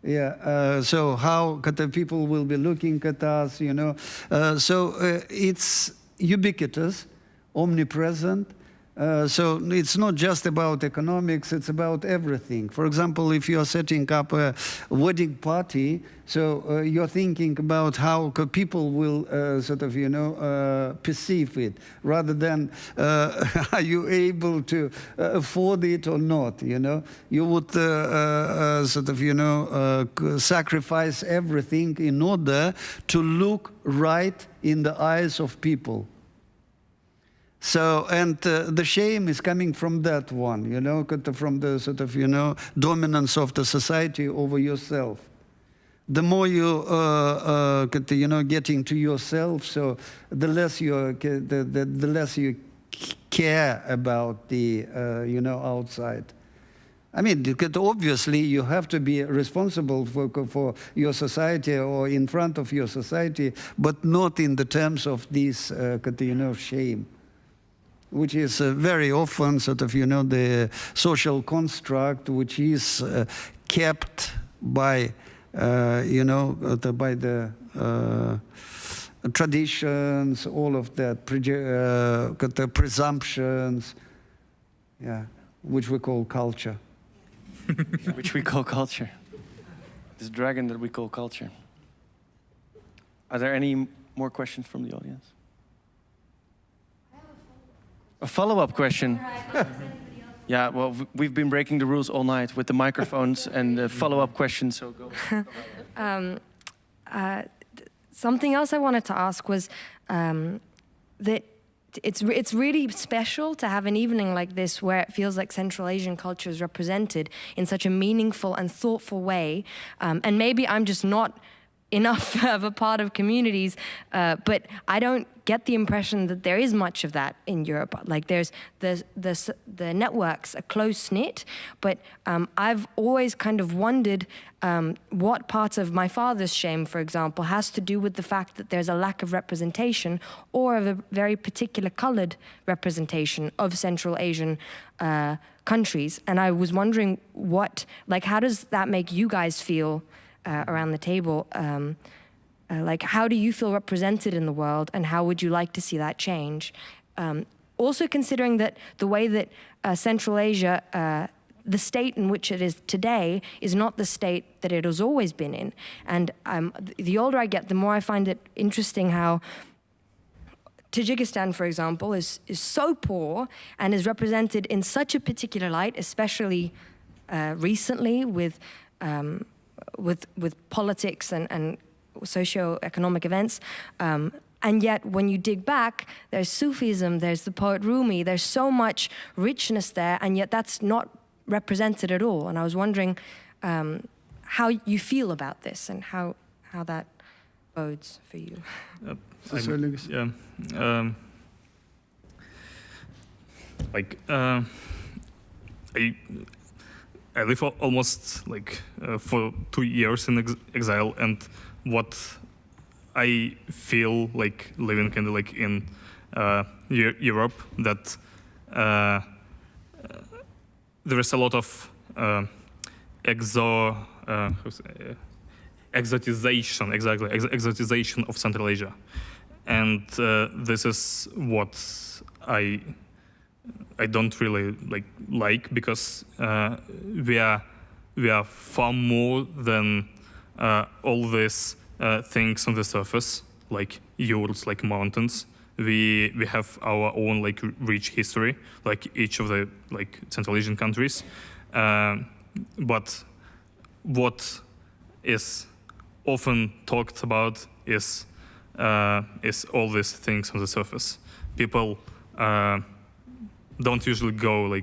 Yeah, so how the people will be looking at us, you know. So it's ubiquitous, omnipresent. So it's not just about economics, it's about everything. For example, if you're setting up a wedding party, so you're thinking about how people will sort of, perceive it, rather than are you able to afford it or not, you know? You would sort of, sacrifice everything in order to look right in the eyes of people. So, and the shame is coming from that one, you know, from the sort of, you know, dominance of the society over yourself. The more you, you know, getting to yourself, so the less you, the less you care about the, you know, outside. I mean, obviously you have to be responsible for your society or in front of your society, but not in the terms of this, you know, shame, which is very often sort of, you know, the social construct which is kept by, you know, by the traditions, all of that, the presumptions, yeah, which we call culture. Which we call culture. This dragon that we call culture. Are there any more questions from the audience? A follow-up question. Yeah, well, we've been breaking the rules all night with the microphones and the follow-up questions, so go. Something else I wanted to ask was that it's really special to have an evening like this where it feels like Central Asian culture is represented in such a meaningful and thoughtful way. And maybe I'm just not enough of a part of communities, but I don't get the impression that there is much of that in Europe. Like there's the networks are close knit, but I've always kind of wondered what parts of my father's shame, for example, has to do with the fact that there's a lack of representation or of a very particular colored representation of Central Asian countries. And I was wondering how does that make you guys feel around the table? Like, how do you feel represented in the world, and how would you like to see that change? Also considering that the way that Central Asia, the state in which it is today, is not the state that it has always been in. And the older I get, the more I find it interesting how Tajikistan, for example, is so poor and is represented in such a particular light, especially recently with politics and socio-economic events. And yet, when you dig back, there's Sufism, there's the poet Rumi, there's so much richness there, and yet that's not represented at all. And I was wondering how you feel about this and how that bodes for you. I live almost for 2 years in exile, and what I feel like living kind of like in Europe, that there is a lot of exotization, exotization of Central Asia, and this is what I don't really like because we are far more than all these things on the surface, like Urals, like mountains. We have our own rich history, like each of the Central Asian countries. But what is often talked about is all these things on the surface. People don't usually go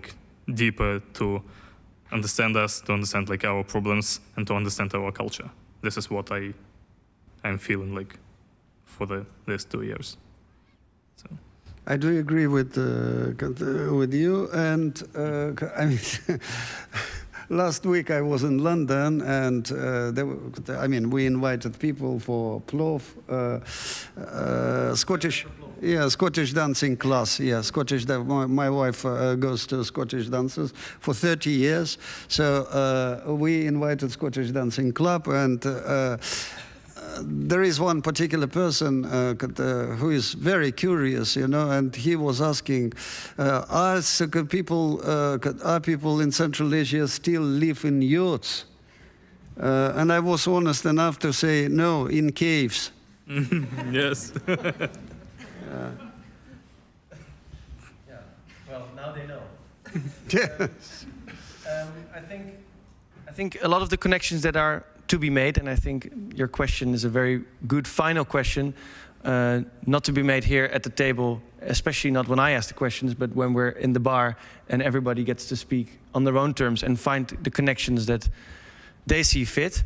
deeper to understand us, to understand our problems, and to understand our culture. This is what I'm feeling for these 2 years. So I do agree with you, and I mean, last week I was in London, and we invited people for plov, Scottish dancing class. Yeah, my wife goes to Scottish dances for 30 years, so we invited Scottish dancing club, and there is one particular person who is very curious, and he was asking, are people in Central Asia still live in yurts? And I was honest enough to say, no, in caves. Yes. Yeah. Well, now they know. Yes. I think a lot of the connections that are to be made, and I think your question is a very good final question. not to be made here at the table, especially not when I ask the questions, but when we're in the bar and everybody gets to speak on their own terms and find the connections that they see fit.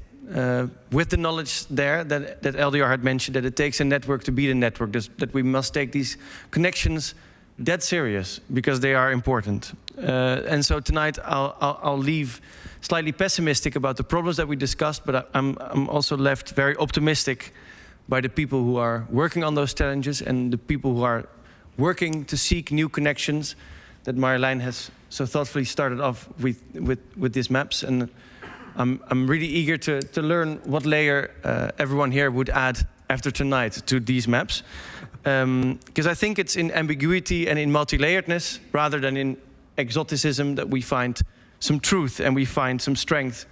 With the knowledge there that LDR had mentioned, that it takes a network to be the network, that we must take these connections dead serious because they are important. And so tonight I'll leave slightly pessimistic about the problems that we discussed, but I'm also left very optimistic by the people who are working on those challenges and the people who are working to seek new connections that Marjolein has so thoughtfully started off with these maps. And I'm really eager to learn what layer everyone here would add after tonight to these maps. Because I think it's in ambiguity and in multi-layeredness rather than in exoticism that we find some truth and we find some strength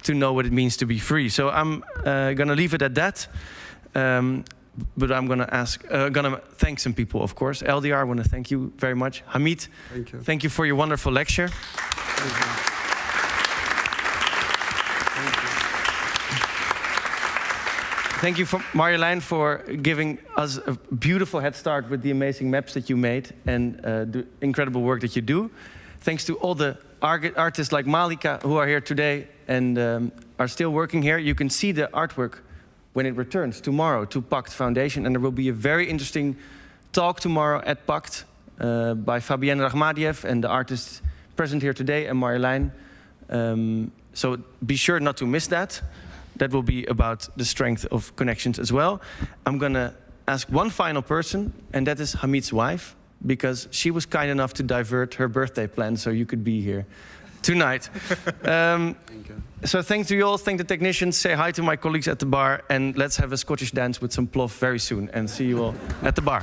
to know what it means to be free. So I'm gonna leave it at that. But I'm gonna thank some people, of course. LDR, I want to thank you very much. Hamid, thank you for your wonderful lecture. Thank you, Marjolein, for giving us a beautiful head start with the amazing maps that you made and the incredible work that you do. Thanks to all the artists like Malika who are here today and are still working here. You can see the artwork when it returns tomorrow to Pact Foundation. And there will be a very interesting talk tomorrow at Pact by Fabienne Rahmadiev and the artists present here today and Marjolein. So be sure not to miss that. That will be about the strength of connections as well. I'm gonna ask one final person, and that is Hamid's wife, because she was kind enough to divert her birthday plan so you could be here tonight. Thank you. So thanks to you all, thank the technicians, say hi to my colleagues at the bar, and let's have a Scottish dance with some plough very soon, and see you all at the bar.